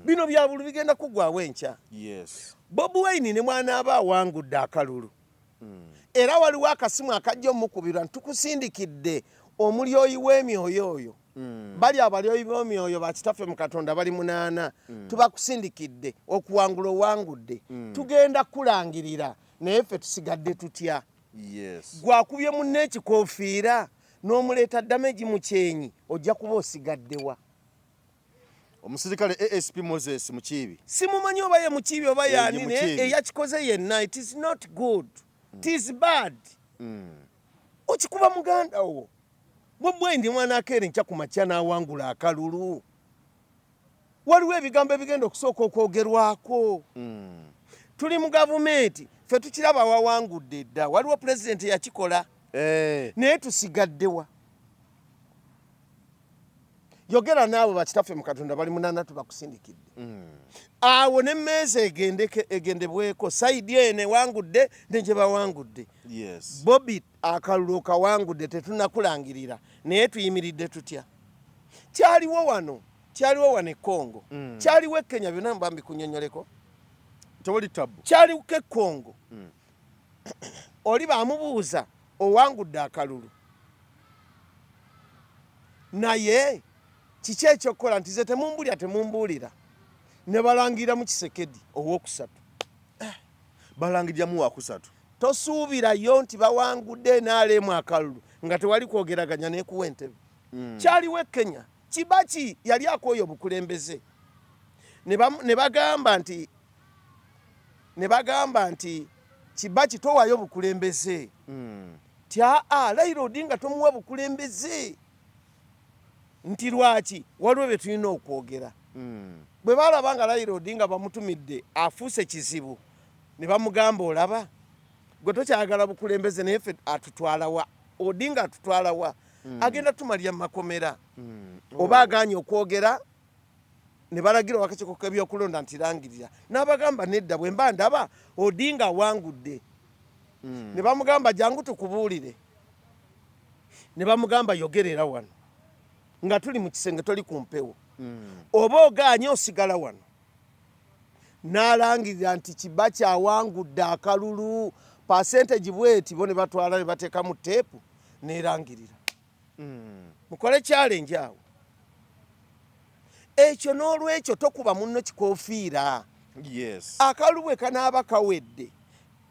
bino byabulu bigenda kugwawo enkya Bobi Wine ne mwana aba awangudde akalulu era waliwo akasimu akajja omukubirwa ntukusindikidde omulyoyi w'emyoyo oyo bali abalyoyi b'emyoyo bakitaffe mu Katonda bali 8 tubakusindikidde okuwangula owangudde tugenda kulangirira naye ffe tusigadde tutya gwakubye munne ekikoofiira n'omuleeta damage mu kyenyi ojja kuba osigaddewa omusirikale ASP Moses Mukiibi simumanyi oba ye Mukiibi oba yaani naye eyakikoze yenna it is not good it is bad okikuba muganda wo bwe mwana akeere nkya ku makya n'awangula akalulu waliwo ebigambo ebigenda okusooka okwogerwako tuli mu gavumenti ffe tukiraba awawangudde dda waliwo pulezidenti yakikola naye tusigaddewa yogera naabo bakitaffe mu Katonda bali 8 tubakusindikidde awo n'emmeeza egendebweko sayidi ene wangudde negye bawangudde Bobi akalulu kawangudde tetunakulangirira naye tuyimiridde tutya kyaliwo wano e Congo kyaliwo e Kenya byonna mbambi kunyonyoleko tewali tabu kyaliwo e Congo oli bamubuuza owangudde akalulu naye kiki ekyokukola nti ze temumbulira ne balangira mu Kisekedi ow'okusatu balangiriramu wakusatu tosuubirayo nti bawangudde n'aleemu akalulu nga tewali kwogeraganya n'ekuwa entebe kyaliwo Kenya Kibaki yali akooye obukulembeze ne bagamba nti Kibaki towaayo obukulembeze Raila Odinga tomuwa bukulembeze nti lwaki waliwo bye tulina okwogera bwe balaba nga Raila Odinga bamutumidde afuuse kizibu ne bamugamba olaba gwe tokyagala bukulembeze naye ffe atutwalawa Odinga atutwalawa agenda tumalya mu makomera oba aganye okwogera ne balagira wakakiiko k'ebyokulonda nti langirira n'abagamba nedda bwe mba ndaba Odinga awangudde ne bamugamba jangu tukubuulire ne bamugamba yogerera wano nga tuli mu kisenge toli ku mpewo oba oganye osigala wano n'alangirira nti Kibaki awangudde akalulu percentage bweti bo ne batwala ne bateeka mu teepu n'erangirira mukole challenge awo ekyo n'olwekyo tokuba munno kikoofiira akalulu bwe kanaaba kawedde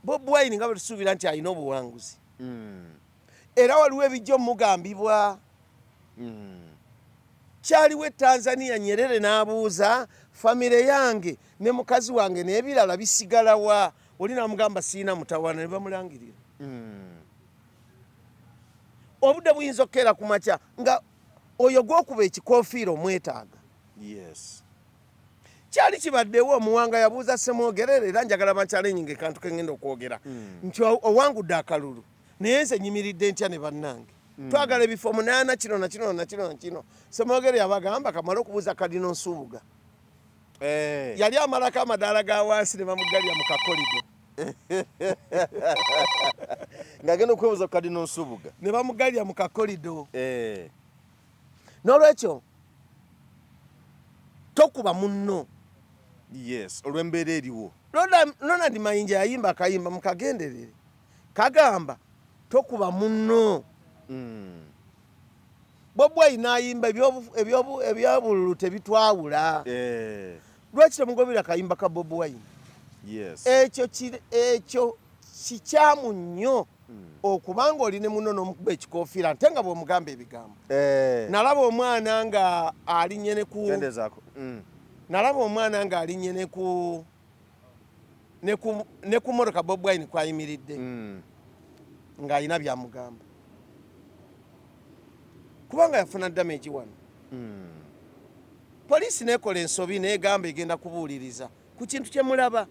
Bobi Wine nga batusuubira nti alina obuwanguzi era waliwo ebijja omugambibwa kyaliwo Tanzania Nyerere n'abuuza famire yange ne mukazi wange n'ebirala bisigalawa oli n'amugamba siina mutawaana ne bamulangirira obudde buyinza okukeera ku makya nga oyo gw'okuba ekikoofiira omwetaaga kyali kibaddewo omuwanga yabuuza Ssemwogerere era njagala banchallenge kantu kengenda okwogera nti owangudde akalulu naye nze nyimiridde ntya ne bannange twagala ebifo 8 kino na kino na kino na kino Ssemwogerere yabagamba kamala okubuuza Kadino Nsubuga yali amalako amadaala ga wansi ne bamugalya mu kakolido ng'agenda okwebuuza Kadino Nsubuga ne bamugalya mu kakolido n'olwekyo tokuba munno olw'embeera eriwo Ronald Mayinja yayimba akayimba mukagenderere kagamba tokuba munno Bobi Wine n'ayimba ebyobululu tebitwawula lwaki temugobera akayimba ka Bobi Wine ekyo kikyamu nnyo okubanga oli ne muno n'omukuba ekikoofiira nte nga bw'omugamba ebigambo nalaba omwana nga alinnye ne ku motoka Bobi Wine kwayimiridde ng'alina byamugamba kubanga yafuna damage wano poliisi nekola ensobi negamba egenda kubuuliriza ku kintu kyemulaba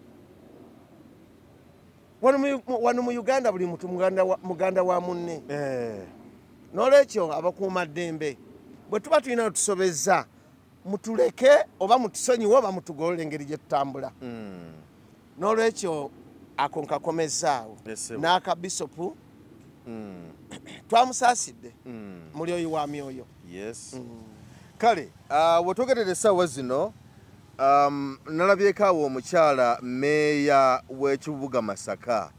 wano mu Uganda buli muntu muganda wa munne n'olwekyo abakuuma ddembe bwe tuba tulina tusobezza mutuleke oba mutusonyiwe oba mutugolole engeri gye tutambula n'olwekyo ako nkakomezaawo n'akabisopu twamusaasidde mulyoyi wa myoyo kale wetwogerera essaawa zino nalabyeko awo omukyala meeya w'ekibuga Masaka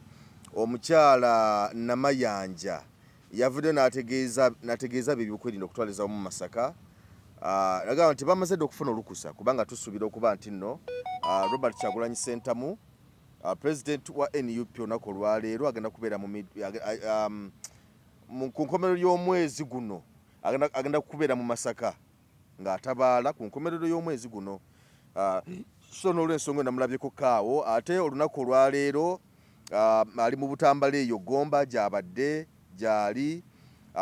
omukyala Namayanja yavudde n'ategeeza byebyokwelinda okutwaliza mu Masaka nagamba nti bamaze dde okufuna olukusa kubanga tusuubira okuba nti nno Robert Kyagulanyi Ssentamu president wa NUP olunaku olwaleero agenda kubeera ku nkomerero y'omwezi guno agenda kubeera mu Masaka ng'atabaala ku nkomerero y'omwezi guno so n'olw'ensonga namulabyeko kaawo ate olunaku olwaleero ali mu Butambala eyo Gomba gy'abadde gyali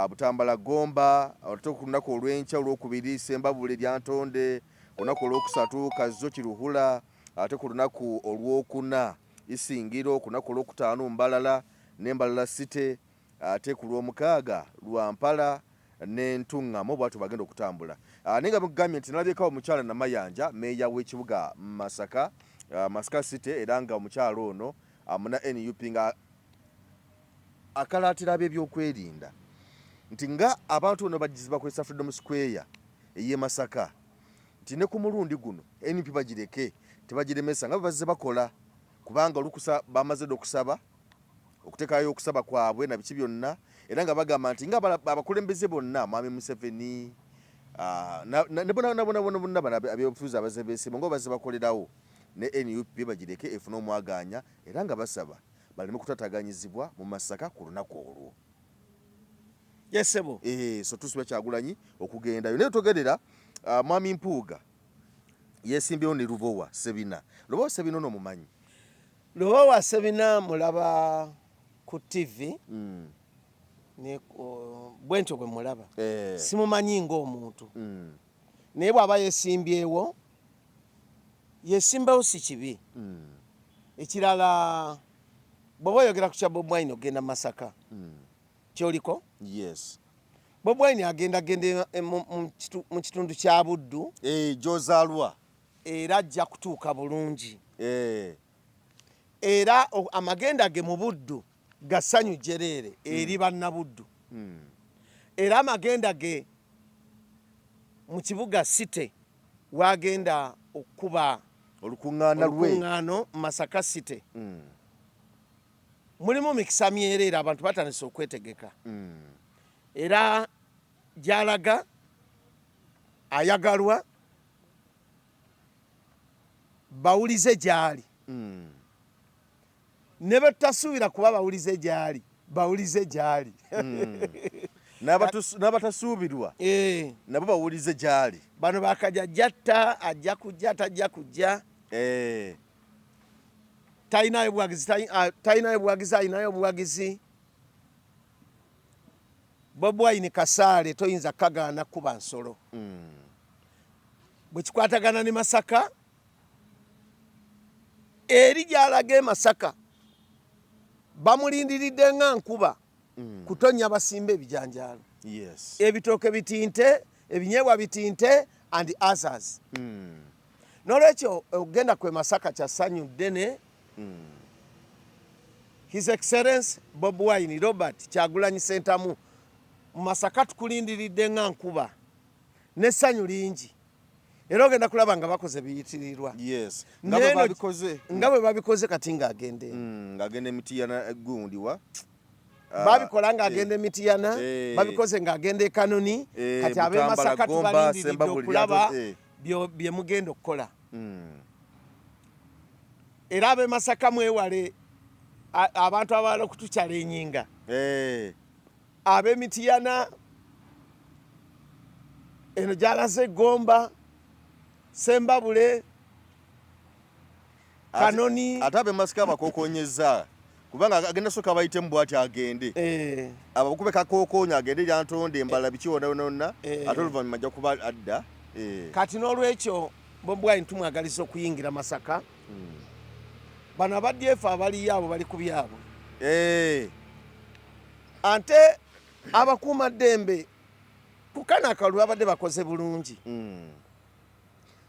Butambala Gomba ate ku lunaku olw'enkya olwokubiri Sembabule Lyantonde olunaku olwokusatu Kazzo Kiruhula ate ku lunaku olwokuna Isingiro ku lunaku olwokutaano Mbalala n'Embalala City ate ku lwomukaaga Lwampala n'Entuŋŋamu bw'atyo bagenda okutambula naye nga mugambye nti nalabyeko omukyala Namayanja meeya w'ekibuga Masaka Masaka City era nga omukyala ono amuna NUP nga akalaatira ab'ebyokwerinda nti nga abantu bano bagizibwa ku Freedom Square ey'e Masaka nti ne ku mulundi guno NUP bagireke tebagiremesa nga bazze bakola kubanga olukusa bamaze okusaba okuteekayo okusaba kwabwe na biki byonna era nga bagamba nti nga abakulembeze bonna Mwami Museveni nebona abyobufuzi abazebesiima nga bazibakolerawo ne NUP bagireke efuna omwaganya era nga basaba baleme kutataganyizibwa mu Masaka ku lunaku olwo. Yesebo. So tusiba Kyagulanyi okugendayo. Naye togerera Mwami Mpuuga yesimbyewo ne Lubowa Sebina. Lubowa Sebina ono mumanyi? Lubowa Sebina mulaba ku TV. Ne bwentyo bwe mulaba. Simumanyi ng'omuntu. Naye bw'aba yesimbyewo yesimbawo si kibi. Ekirala bw'oba oyogera ku kya Bobi Wine ogenda Masaka. Kyoliko? Yes. Bobi Wine agenda mu kitundu kya Buddu. Gy'ozaalwa. Era ajja kutuuka bulungi. Era amagenda ge mu Buddu gasanyu jereere eri bannabuddu. Era amagenda ge mu kibuga City wagenda okuba olukuŋŋaano Masaka City. Mulimu mikisa myerera abantu batandise okwetegeka. Era gyalaga ayagalwa bawulize gyali. Ne batasuubira kuba bawulize gyali bawulize gyali. N'abatasuubirwa nabo bawulize gyali. Bano bakajja jatta ajja kujja tajja kujja. Talinayo buwagizi alinayo buwagizi. Bobi Wine kasaale toyinza kagaana kuba nsolo. Bwe kikwatagana ne Masaka eri gyalaga Masaka bamulindiridde nga nkuba kutonya basimba ebijanjaalo. Ebitooke bitinte, ebinyeebwa bitinte and others. N'olwekyo ogenda kwe Masaka kya ssanyu ddene. His Excellency Bobi Wine Robert Kyagulanyi Ssentamu mu Masaka tukulindiridde nga nkuba n'essanyu lingi. Era ogenda kulaba nga bakoze biyitirirwa. Nga bwe babikoze kati ng'agende. Ng'agenda Mityana eggundiwa. Babikola ng'agenda Mityana, babikoze ng'agenda e Kanoni, kati ab'e Masaka tubalindiridde okulaba bye mugenda okukola. Era ab'e Masaka mwewale abantu abalala okutukyala ennyinga. Ab'e Mityana eno gyalaze Gomba, Sembabule, Kanoni. Ate ab'e Masaka bakokonyeza kubanga agenda soka bayite mbwati agende. Abakube kakokoonya agende lyantonde embala bikiwonawona ate oluvannyuma ajja kuba adda. Kati n'olwekyo Bobi Wine tumwagaliza okuyingira Masaka. Bano abadyefu abaliyo abo bali ku byabwe. Ante abakuuma ddembe kukana akalulu abadde bakoze bulungi.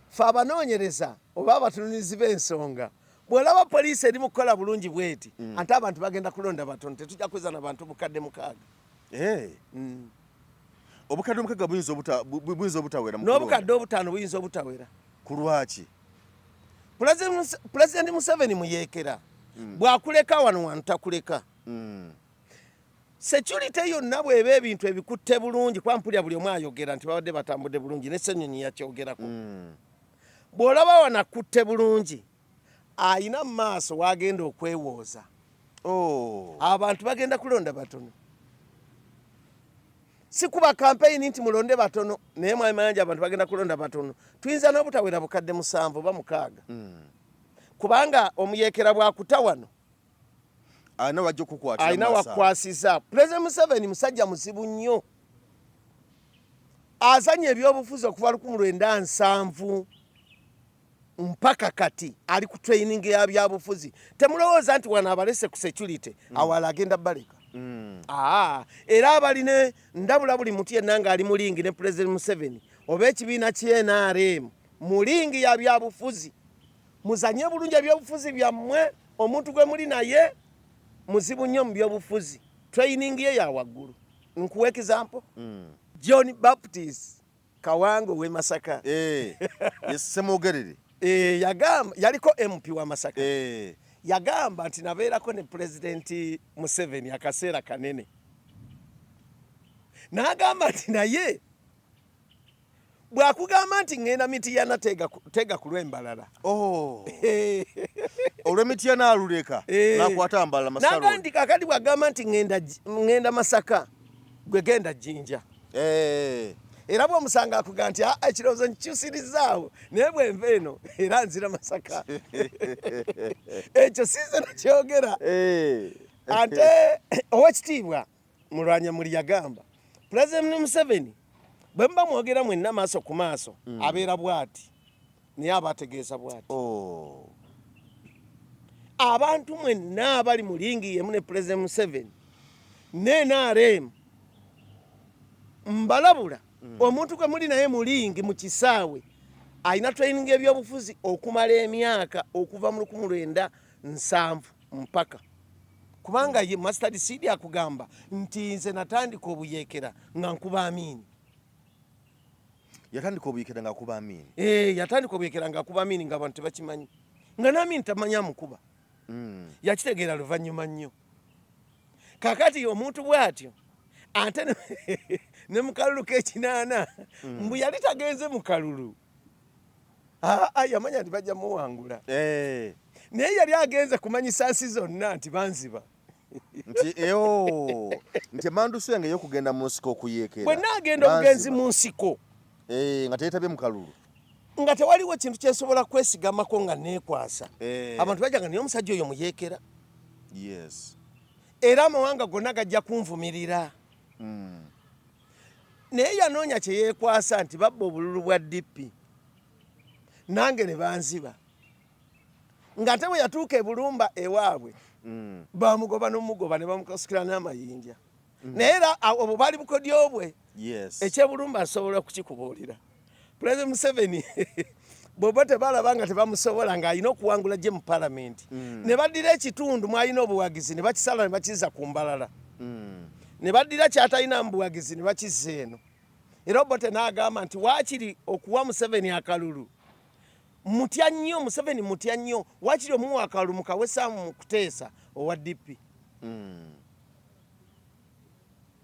Fe abanoonyereza oba abatununizi b'ensonga bw'olaba poliisi eri mu kukola bulungi bweti ate abantu bagenda kulonda batono tetujja kweza na bantu bukadde mukaaga. Obukadde mukaaga buyinza obutawera. N'obukadde obutaano buyinza obutawera. Ku lwaki? Pulezidenti Museveni muyeekera. Bw'akuleka wano takuleka. Security yonna bw'eba ebintu ebikutte bulungi kwa mpulya buli omu ayogera nti babadde batambudde bulungi ne Ssenyonyi yakyogerako. Bw'olaba wano akutte bulungi ayina mu maaso wagenda okwewooza. Abantu bagenda kulonda batono. Si kuba kampeyini nti mulonde batono naye mwamanya abantu bagenda kulonda batono. Tuyinza n'obutawera bukadde 7 oba 6. Kubanga omuyeekera bw'akuta wano ayina wakwasiza. Pulezidenti Museveni musajja musibu nnyo. Azanye ebyobufuzi okuva 1997 mpaka kati ali ku training ya byabufuzi. Temulowooza nti wana abalese ku security awala agenda baleka. Era abaline ndabula buli mutu yenna nga ali mulingi ne Pulezidenti Museveni oba ekibiina ky'NRM mulingi ya byabufuzi. Muzanye bulungi ebyobufuzi byammwe. Omuntu gwe muli naye muzibu nnyo mu byobufuzi. Training ye ya waggulu. Nkuwa example. John Baptist Kawango we Masaka. Semogerere. Yagamba yaliko MP wa Masaka. Yagamba nti nabeerako ne Pulezidenti Museveni akaseera kanene. N'agamba nti naye bwakugamba nti ngenda Mityana tega ku lw'embalala. Olw'Emityana aluleka nakwata Mbalala Masalo. Nagandi kakati bwagamba nti ngenda Masaka gwe genda Jinja. Era bw'omusanga akugamba nti ekirowoozo nkikyusirizaawo naye bwenva eno era nzira Masaka. Ekyo size nakyogera. Ate owekitiibwa Mulwanyamuli yagamba President Museveni bwe muba mwogera mwenna maaso ku maaso abeera bw'ati naye abategeeza bw'ati. Abantu mwenna abali mu lingi yemu ne President Museveni ne NRM mbalabula omuntu gwe muli naye mu lingi mu kisaawe alina training ebyobufuzi okumala emyaka okuva mu 1997 mpaka kubanga ye Mustard Seed akugamba nti nze natandika obuyeekera nga nkuba amini. Yatandika obuyeekera nga akuba amini. Yatandika obuyeekera nga akuba amini nga abantu tebakimanyi nga nami ntamanya mukuba. Yakitegeera luvannyuma nnyo. Kakati omuntu bw'atyo ate ne mu kalulu k'ekinaana mbu yali tagenze mu kalulu. Yamanya nti bajja muwangula. Naye yali agenze kumanyisa nsi zonna nti banziba. Nti Mandusu yange y'okugenda mu nsiko okuyeekera. Bwe naagenda obugenzi mu nsiko. Nga teyetabye mu kalulu. Nga tewaliwo kintu kyensobola kwesigamako nga neekwasa. Abantu bajjanga naye omusajja oyo muyeekera. Yes. Era amawanga gonna gajja kunvumirira. Naye yanoonya kye yeekwasa nti babba obululu bwa DP. Nange ne banziba. Nga ate bwe yatuuka e Bulumba ewaabwe bamugoba n'omugoba ne bamukasikira n'amayinja. Naye era obwo baali bukodyo bwe. Ekyebulumba nsobola kukikubuulira. President Museveni bw'oba tebalaba nga tebamusobola ng'alina okuwangula gye mu palamenti ne baddira ekitundu mwalina obuwagizi ne bakisala ne bakizza ku Mbalala. Ne baddira kyatalina mu buwagizi ne bakizza eno. Era Obote n'agamba nti waakiri okuwa Museveni akalulu mutya nnyo Museveni mutya nnyo waakiri omuwa akalulu mukawesa mu kuteesa owa DP.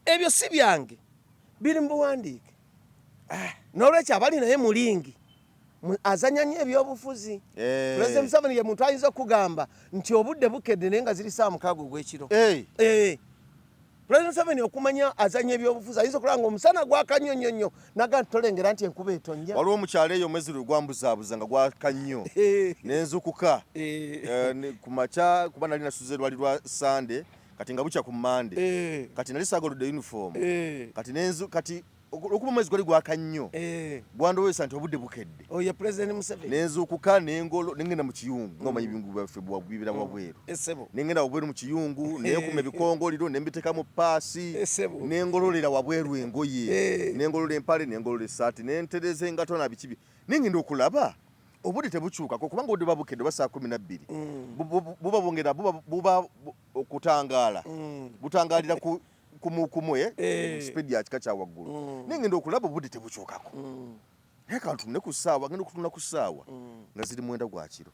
Ebyo si byange biri mu buwandiike. N'olwekyo abali naye mulingi azanya nnyo ebyobufuzi. President Museveni ye muntu ayinza okugamba nti obudde bukedde naye nga ziri 6 ogw'ekiro. President Museveni okumanya azanya ebyobufuzi ayinza okulanga omusana gwaka nnyo naga tolengera nti enkuba etonnya. Waliwo omukyalo eyo omwezi gwambuzaabuza nga gwaka nnyo n'enzukuka ku makya kuba nali nasuze lwali lwa Sunday kati nga bukya ku Monday kati nali saagolodde uniform kati okuba omwezi gwali gwaka nnyo bwandoweesa nti obudde bukedde. Oyo President Museveni n'enzukuka n'engolo nengenda mu kiyungu ng'omanyi ebingu byaffe bibira wabweru. Nengenda wabweru mu kiyungu neekuma ebikongoliro ne mbiteeka mu paasi n'engololera wabweru engoye n'engolola empale n'engolola essaati n'entereza engato na biki nengenda okulaba obudde tebukyukako kubanga obudde buba bukedde oba saa 12 buba bwongera buba okutangaala butangaalira kumwe speed ya kika kya waggulu nengenda okulaba obudde tebukyukako naye kantu ne ku ssaawa ngenda okutuna ku ssaawa nga ziri 9 gwa kiro.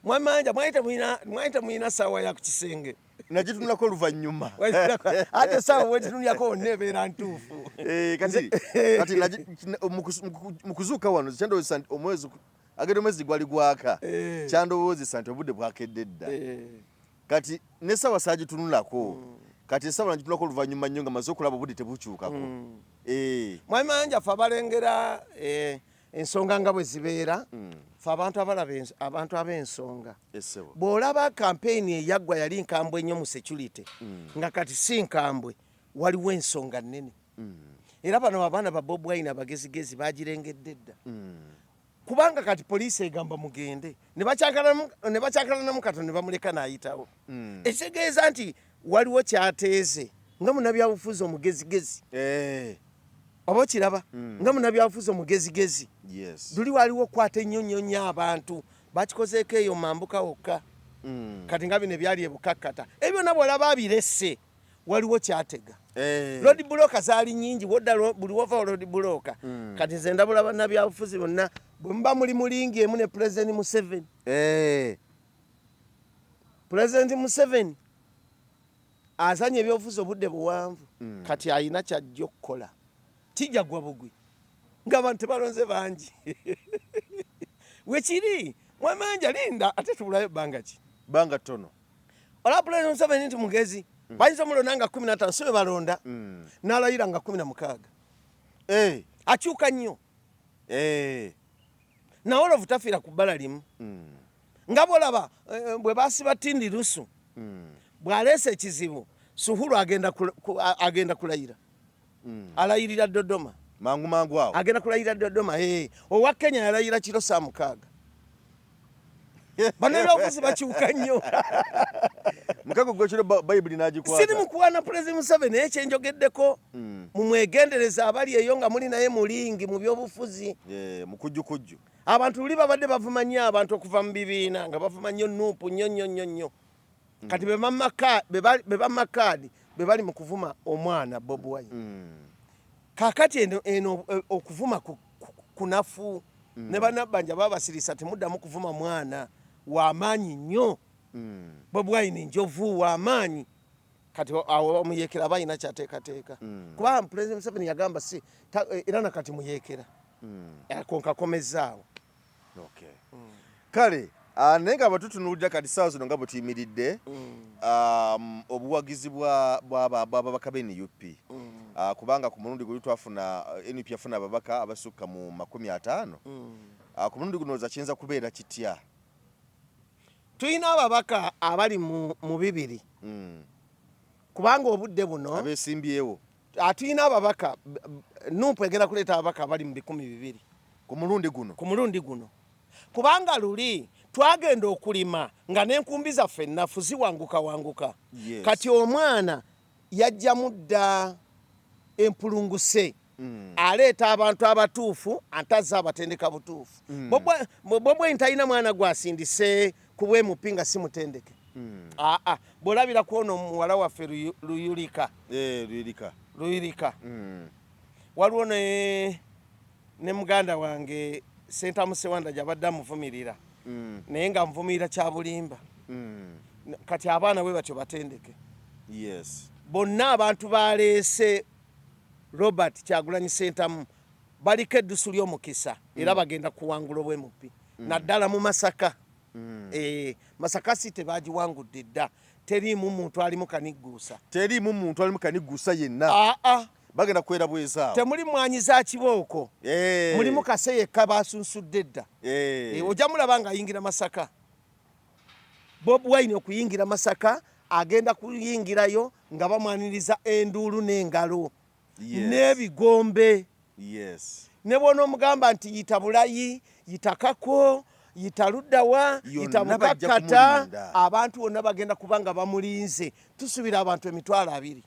Mwamanja mwaita mwina ssaawa ya ku kisenge nagitunulako oluvannyuma ate ssaawa wegitunulako nebeera ntuufu. Kati mu kuzuuka wano kyandowooza nti omwezi gwali gwaka kyandowoozesa nti obudde bwakedde dda kati n'essaawa saagitunulako kati essaawa nagitunulako oluvannyuma nnyo nga maze okulaba obudde tebukyukako. Mwamanja ffe abalengera ensonga nga bwe zibeera ffe abantu ab'ensonga bw'olaba kampeyini eyaggwa yali nkambwe nnyo mu security nga kati si nkambwe waliwo ensonga nnene era bano abaana ba Bobi Wine abagezigezi bagirengedde dda kubanga kati poliisi egamba mugende ne bakyakalanamu kato ne bamuleka n'ayitawo. Ekitegeeza nti waliwo kyateeze nga munnabyabufuzi omugezigezi oba okiraba nga munnabyabufuzi omugezigezi luli waliwo okwata ennyonnyo abantu bakikozeeko eyo mambuka wokka kati nga bino ebyali ebukakkata ebyo byonna bw'olaba abiresse waliwo kyatega. Road blocker zaali nnyingi wodda buli wova road blocker kati nze ndabula bannabyabufuzi bonna bwe muba muli mulingi emu ne President Museveni. President Museveni azanya ebyobufuzi obudde buwanvu kati ayina kyajja okukola kijja gwa bugwi ng'abantu tebalonze bangi wekiri mwamanja linda ate tubulayo bbanga ki banga tono olaba Pulezidenti Museveni nti mugezi bayinza omulonda nga 15 so balonda n'alayira nga 16 akyuka nnyo nawe olovu tafiira ku bbala limu nga bwolaba bwe basiba Tindi Lusu bw'aleesa ekizibu Suhulu agenda kulayira alayirira Dodoma mangu awo agenda kulayira Dodoma owa Kenya yalayira kiro 6 banalovuzi bakyuka nnyo mukago gwekiro bayibuli nagikwata siri mukuwana Pulezidenti Museveni ekyenjogeddeko mumwegendereza abali eyo nga muli naye mulingi mu byobufuzi mukujjukujju abantu luli babadde bavuma nnyo abantu okuva mu bibiina nga bavuma nnyo Nuupu nnyo kati bebamakaadi be bali mu kuvuma omwana Bobi Wine kakati eno okuvuma kunafu ne bannabanja babasirisa temuddamu kuvuma mwana w'amaanyi nnyo Bobi Wine njovu w'amaanyi kati awo muyekera bayina kyateekateeka kuba Pulezidenti Museveni yagamba si era nakati muyekera konkakomezaawo kale naye nga batutunuulira kati ssaawa zino nga bwe tuyimiridde obuwagizi bw'ababaka be NUP kubanga ku mulundi guli twafuna NUP yafuna ababaka abasukka mu 50 ku mulundi guno za kiyinza kubeera kitya tulina ababaka abali mu 2 kubanga obudde buno abeesimbyewo tulina ababaka Nuupu egenda kuleeta ababaka abali mu 200 ku mulundi guno kubanga luli twagenda okulima nga n'enkumbi zaffe ennafu ziwanguka kati omwana yajjamu dda empulunguse aleeta abantu abatuufu antazze abatendeka butuufu Bobi Wine talina mwana gwasindise kubwe mupinga si mutendeke bw'olabira kwono muwala waffe Luyirika waliwo ne muganda wange Sentamu Sewanda gy'abadde amuvumirira naye nga nvumirira kya bulimba kati abaana bwe batyo batendeke bonna abantu baleese Robert Kyagulanyi Sentamu baliko eddusu ly'omukisa era bagenda kuwangula obwemupi naddala mu Masaka Masaka si tebagiwangudde dda teriimu muntu alimu kanigguusa yenna bagenda kwera bwezaawo temuli mwanyi za kibooko mulimu kase yekka basunsudde dda ojja mulaba nga ayingira Masaka Bobi Wine okuyingira Masaka agenda kuyingirayo nga bamwaniriza enduulu n'engalo n'ebigombe ne bwona omugamba nti yita Bulayi yita Kako yita Luddawa yita Mukakkata abantu bonna bagenda kubanga bamulinze tusuubira abantu 200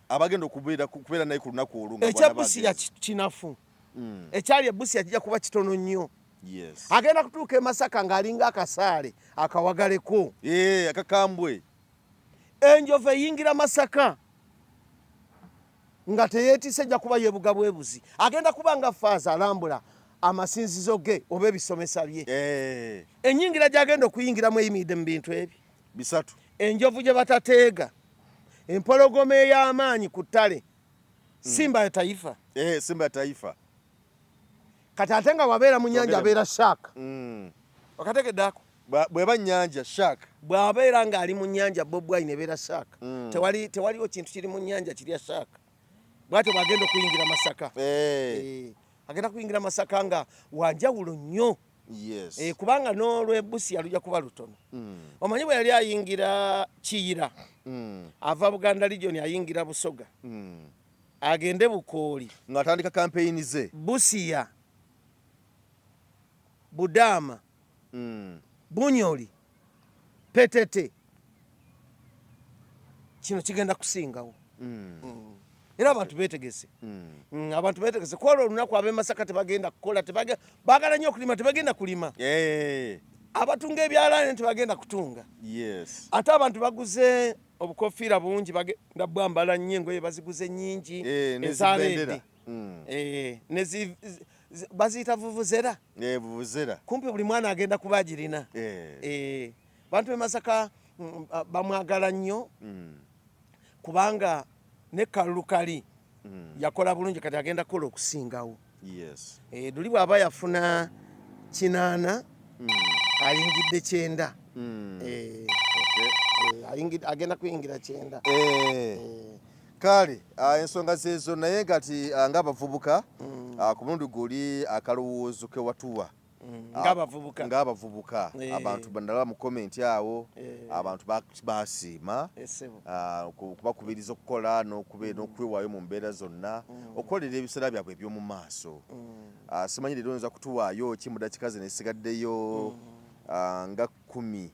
abagenda kubeera naye ku lunaku olwo ekyabusi ya kinafu ekyali ebusi yakijja kuba kitono nnyo agenda kutuuka e Masaka ng'alinga akasaale akawagaleko akakambwe enjovu eyingira Masaka nga teyeetise ejja kuba yeebuga bwebuzi agenda kuba nga faaza alambula amasinzizo ge oba ebisomesa bye ennyingira gy'agenda okuyingiramu eyimiridde mu bintu ebyo 3 enjovu gye batateega empologoma ey'amaanyi ku ttale Simba ya Taifa kati ate nga wabeera mu nnyanja abeera shark wakategedde ako bweba nnyanja shark bw'abeera ng'ali mu nnyanja Bobi Wine ebeera shark tewaliwo kintu kiri mu nnyanja kirya shark bwatyo bw'agenda okuyingira Masaka agenda kuyingira Masaka nga wanjawulo nnyo kubanga n'olwebusi yalujja kuba lutono omanyi bwe yali ayingira Kiyira ava Buganda Region ayingira Busoga agende Bukooli ng'atandika kampeyini ze Busiya Budama Bunyoli Petete kino kigenda kusingawo era abantu beetegese abantu beetegese kwolwo olunaku ab'e Masaka tebagenda kukola baagala nnyo okulima tebagenda kulima abatunga ebyalaani tebagenda kutunga ate abantu baguze obukofiira bungi bagenda bwambala nnyo engoye baziguze nnyingi ezaleedi baziyita vuvuzera kumpi buli mwana agenda kuba agirina bantu b'e Masaka bamwagala nnyo kubanga ne Kalulu Kali yakola bulungi kati agenda kukola okusingawo Yes. Luli bw'aba yafuna 8 ayingidde 9. Agenda kuyingira 9. Kale ensonga zezo naye kati ng'abavubuka ku mulundi guli akalowoozo ke watuwa ng'abavubuka abantu bandala mu comment awo abantu basiima kubakubiriza okukola n'okwewaayo mu mbeera zonna okukolera ebiseera byabwe eby'omu maaso. Simanyi leero oyinza kutuwaayo ki mu dakika zino esigaddeyo nga 10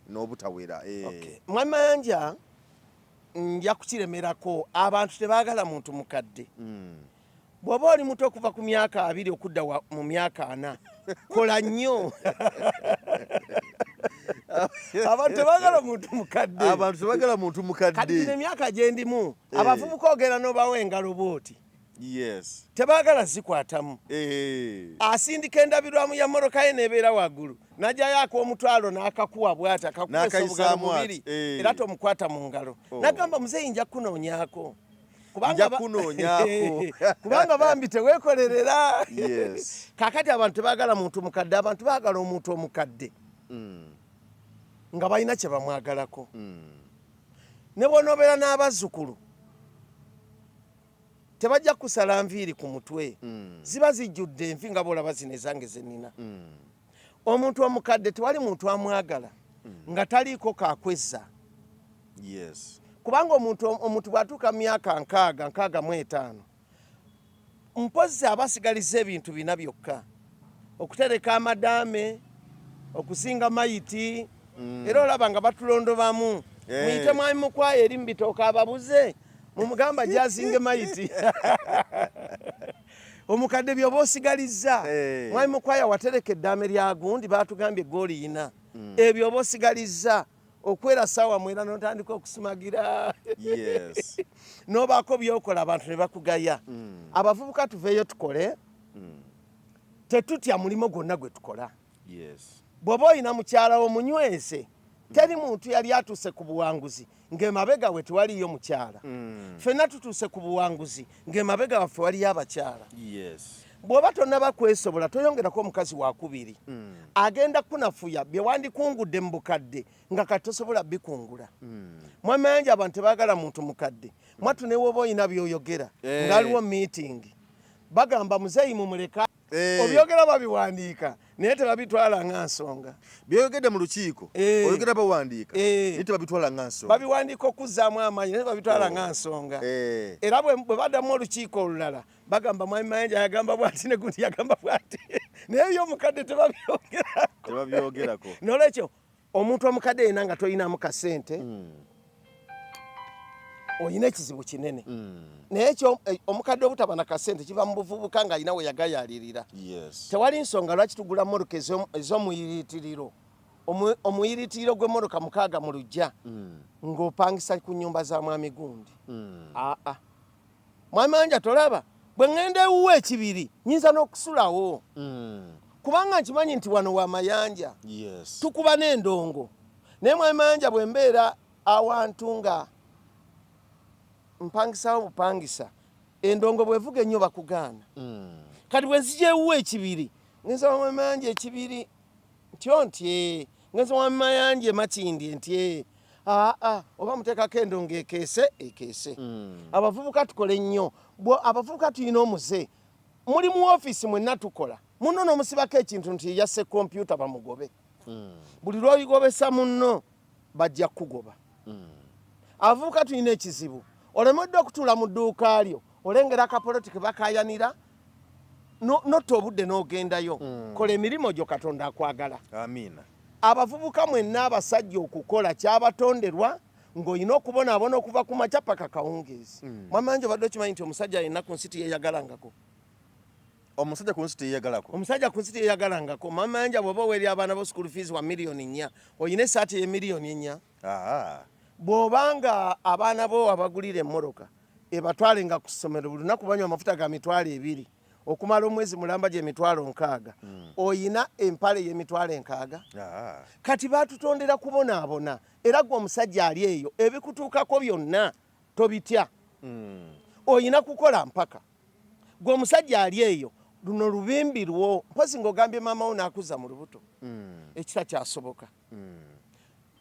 n'obutawera. Mwami Mayanja nja kukiremerako abantu tebaagala muntu mukadde. Bw'oba oli muto okuva ku myaka 2 okudda mu myaka 4 kola nnyo. Abantu tebaagala muntu mukadde. Abantu tebaagala muntu mukadde. Kati emyaka gye ndimu abavubuka ogenda n'obawa engalo booti. Yes. Tebaagala zikwatamu. Asindika endabirwamu ya moroka ye nebeera waggulu. Najjayo ak'omutwalo n'akakuwa bw'ati akakuweesa mu mubiri era tomukwata mu ngalo. Nagamba muzeeyi nja kunoonyaako. Kubanga bambi teweekolerera. Kaakati abantu tebaagala muntu mukadde, abantu baagala omuntu omukadde nga balina kye bamwagalako. Ne bw'onoobeera n'abazzukulu tebajja kusala nviiri ku mutwe, ziba zijjudde envi nga bw'olaba zino ezange ze nnina. Omuntu omukadde tewali muntu amwagala nga taliiko kakwezza. Kubanga omuntu bw'atuuka mu myaka 65 mpozi abasigaliza ebintu 4 byokka: okutereka amadaame, okusinga mayiti, era olaba nga batulondobamu. Muyite mwami Mukwaya eri mu bitooka ababuze mumugamba gyazinge mayiti. Omukadde byoba osigalizza. Mwami Mukwaya watereka eddaame lya gundi batugambye gooli 4. Ebyo oba osigalizza. Okwera sawa mwera n'otandika okusumagira. N'obaako byokola abantu ne bakugaya. Abavubuka tuveeyo tukole. Tetutya mulimo gwonna gwe tukola. Bw'oba olina mukyala wo munywese, teri muntu yali atuuse ku buwanguzi ng'emabega we tewaliyo mukyala. Ffenna tutuuse ku buwanguzi ng'emabega waffe waliyo abakyala. Bw'oba tonnaba kwesobola toyongerako omukazi wa 2 agenda kunafuya bye wandikungudde mu bukadde nga kati tosobola bikungula. Mwami Mayanja abantu tebaagala muntu mukadde. Mwatu ne woba olina by'oyogera ng'aliwo meeting bagamba muzeeyi mumuleka. Obyogera babiwandiika naye tebabitwala nga nsonga. Byogedde mu lukiiko oyogera bawandiika naye tebabitwala nga nsonga. Babiwandiika okuzzaamu amaanyi naye tebabitwala nga nsonga. Era bwe baddamu olukiiko olulala bagamba Mwami Mayanja yagamba bw'ati ne gundi yagamba bw'ati. Naye by'omukadde tebabyogerako. N'olwekyo omuntu omukadde yenna nga toyinamu kasente oyina ekizibu kinene. Naye ekyo omukadde obutaba na kasente kiva mu buvubuka nga alina we yagayalirira. Tewali nsonga lwaki tugula mmoloka ez'omuyiritiriro. Omuyiritiriro gw'emmoloka 6 mu luggya ng'opangisa ku nnyumba za mwami gundi. Mwami Mayanja tolaba bwe ŋŋenda ewuwa ekibiri nyinza n'okusulawo. Kubanga nkimanyi nti wano wa Mayanja tukuba n'endongo. Naye Mwami Mayanja bwe mbeera awantu nga mpangisawo bupangisa endongo bwevuga ennyo bakugaana. Kati bwe nzija ewuwa ekibiri ngenza wa Mwami Mayanja ekibiri ntye ngenza wa Mwami Mayanja emakindi ntye. Oba muteekako endongo ekeese. Abavubuka tukole nnyo. Abavubuka tulina omuze muli mu ofiisi mwenna tukola munno n'omusibako ekintu nti yasse kompyuta bamugobe. Buli lw'oyigobesa munno bajja kugoba. Abavubuka tulina ekizibu. Olemedde okutuula mu dduuka lyo olengera akapoloti ke bakayanira notta obudde n'ogendayo. Kola emirimu gyo Katonda akwagala. Abavubuka mwenna abasajja okukola kyabatonderwa ng'olina okubonaabona okuva ku makya paka kawungeezi. Mwami Mayanja obadde okimanyi nti omusajja alina ku nsi teyeeyagalangako. Omusajja ku nsi teyeeyagalako. Omusajja ku nsi teyeeyagalangako. Mwami Mayanja bw'oba oweerya abaana bo school fees wa miliyoni 4 olina essaati y'emiliyoni 4. Bw'obanga abaana bo abagulira emmoloka ebatwalenga ku ssomero buli lunaku banywa amafuta ga 200 okumala omwezi mulamba gye 600 oyina empale y'emitwalo 6. Kati batutondera kubonaabona era gwe omusajja ali eyo ebikutuukako byonna tobitya. Oyina kukola mpaka. Gwe omusajja ali eyo luno lubimbi lwo mpozi ng'ogambye maama wo n'akuza mu lubuto ekira kyasoboka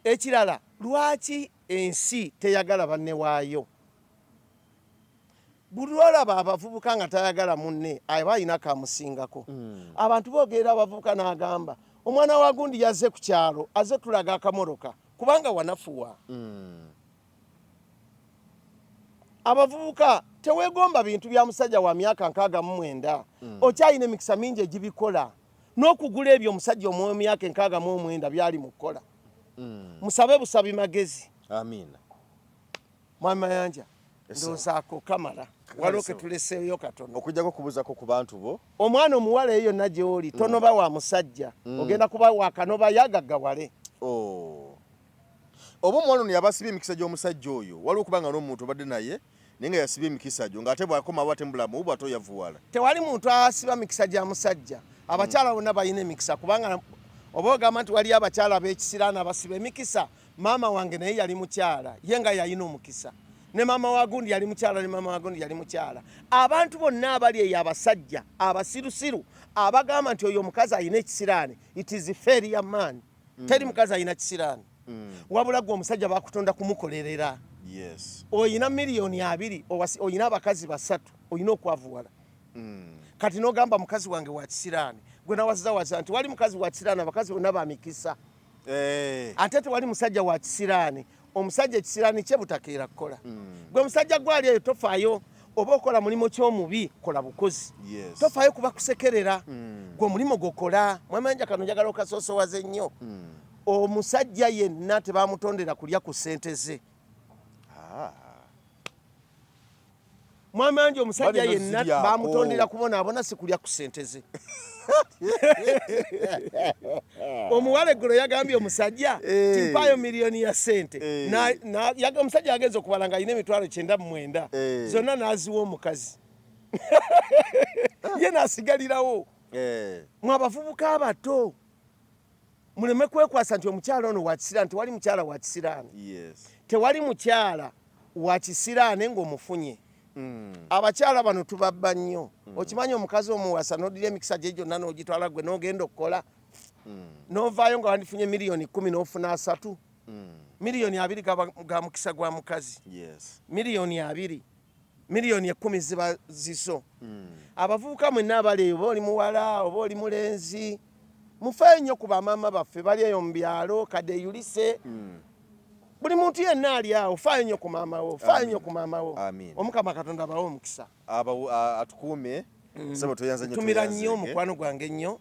ekirala lwaki ensi teyagala banne waayo buli lwolaba abavubuka nga tayagala munne aba alina kamusingako abantu boogera abavubuka n'agamba omwana wa gundi yazze ku kyalo azze tulaga akamoroka kubanga wanafuwa abavubuka teweegomba bintu bya musajja wa myaka 69 okyayina emikisa mingi egibikola n'okugula ebyo omusajja omw'emyaka 69 byali mu kukola musabe busabi magezi amina mwami Mayanja ndoozaako kamala waloke tuleseeyo katono okujjako kubuzako ku bantu bo omwana omuwala eyo yonna gy'oli tonoba wa musajja ogenda kuba wakanoba yagaggawale oba omwana ono yabasibye emikisa gy'omusajja oyo waliwo okubanga n'omuntu obadde naye naye nga yasibye emikisa gyo ng'ate bw'akoma ate mubulamu bw'ate oyavuwala tewali muntu asiba mikisa gya musajja abakyala bonna balina emikisa kubanga oba ogamba nti waliyo abakyala b'ekisiraani abasiba emikisa maama wange naye yali mukyala ye nga yalina omukisa ne maama wa gundi yali mukyala ne maama wa gundi yali mukyala abantu bonna abali eyo abasajja abasirusiru abagamba nti oyo omukazi alina ekisiraani it is failure man teri mukazi alina kisiraani wabula gwe omusajja bakutonda kumukolerera oyina miliyoni 2 oyina abakazi 3 oyina okwavuwala kati n'ogamba mukazi wange wa kisiraani gwe nawaziza wasa nti wali mukazi wa kisiraani abakazi bonna bamikisa ate tewali musajja wa kisiraani omusajja ekisiraani kye butakeera kukola gwe musajja gwali eyo tofaayo oba okola mulimo ky'omubi kola bukozi tofaayo kuba kusekerera gwe mulimo gokola mwamanja kano njagala okasoosowaze ennyo omusajja yenna tebamutondera kulya ku ssente ze mwamanje omusajja yenna bamutondera kubonaabona si kulya ku ssente ze omuwala eggolo yagambye omusajja timpaayo miliyoni ya ssente omusajja yagenza okubala nga alina emitwalo 99 zonna n'aziwa omukazi ye n'asigalirawo mwe abavubuka abato muleme kwekwasa nti omukyala ono wa kisiraani tewali mukyala wa kisiraani tewali mukyala wa kisiraani ng'omufunye abakyala bano tubabba nnyo okimanyi omukazi omuwasa n'odira emikisa gye gyonna n'ogitwala gwe n'ogenda okukola n'ovaayo nga wandifunye miliyoni 10 n'ofuna 3 miliyoni 2 ga mukisa gwa mukazi miliyoni 2 miliyoni 10 ziba ziso abavubuka mwenna abali eyo oba oli muwala oba oli mulenzi mufaayo nnyo ku bamaama baffe bali eyo mu byalo kadde eyulise buli muntu yenna ali awo faayo nnyo ku maama wo faayo nnyo ku maama wo omukama katonda abawe omukisa atukuume sebo toyanza nnyo ntumira nnyo mukwano gwange nnyo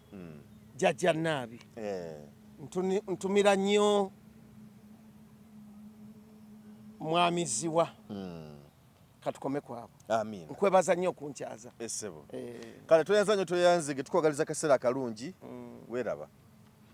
jjajja Naabi ntumira nnyo mwamiziwa katukome kwabo nkwebaza nnyo okunkyaza kale toyanza nnyo toyanzige tukwagaliza kaseera akalungi weeraba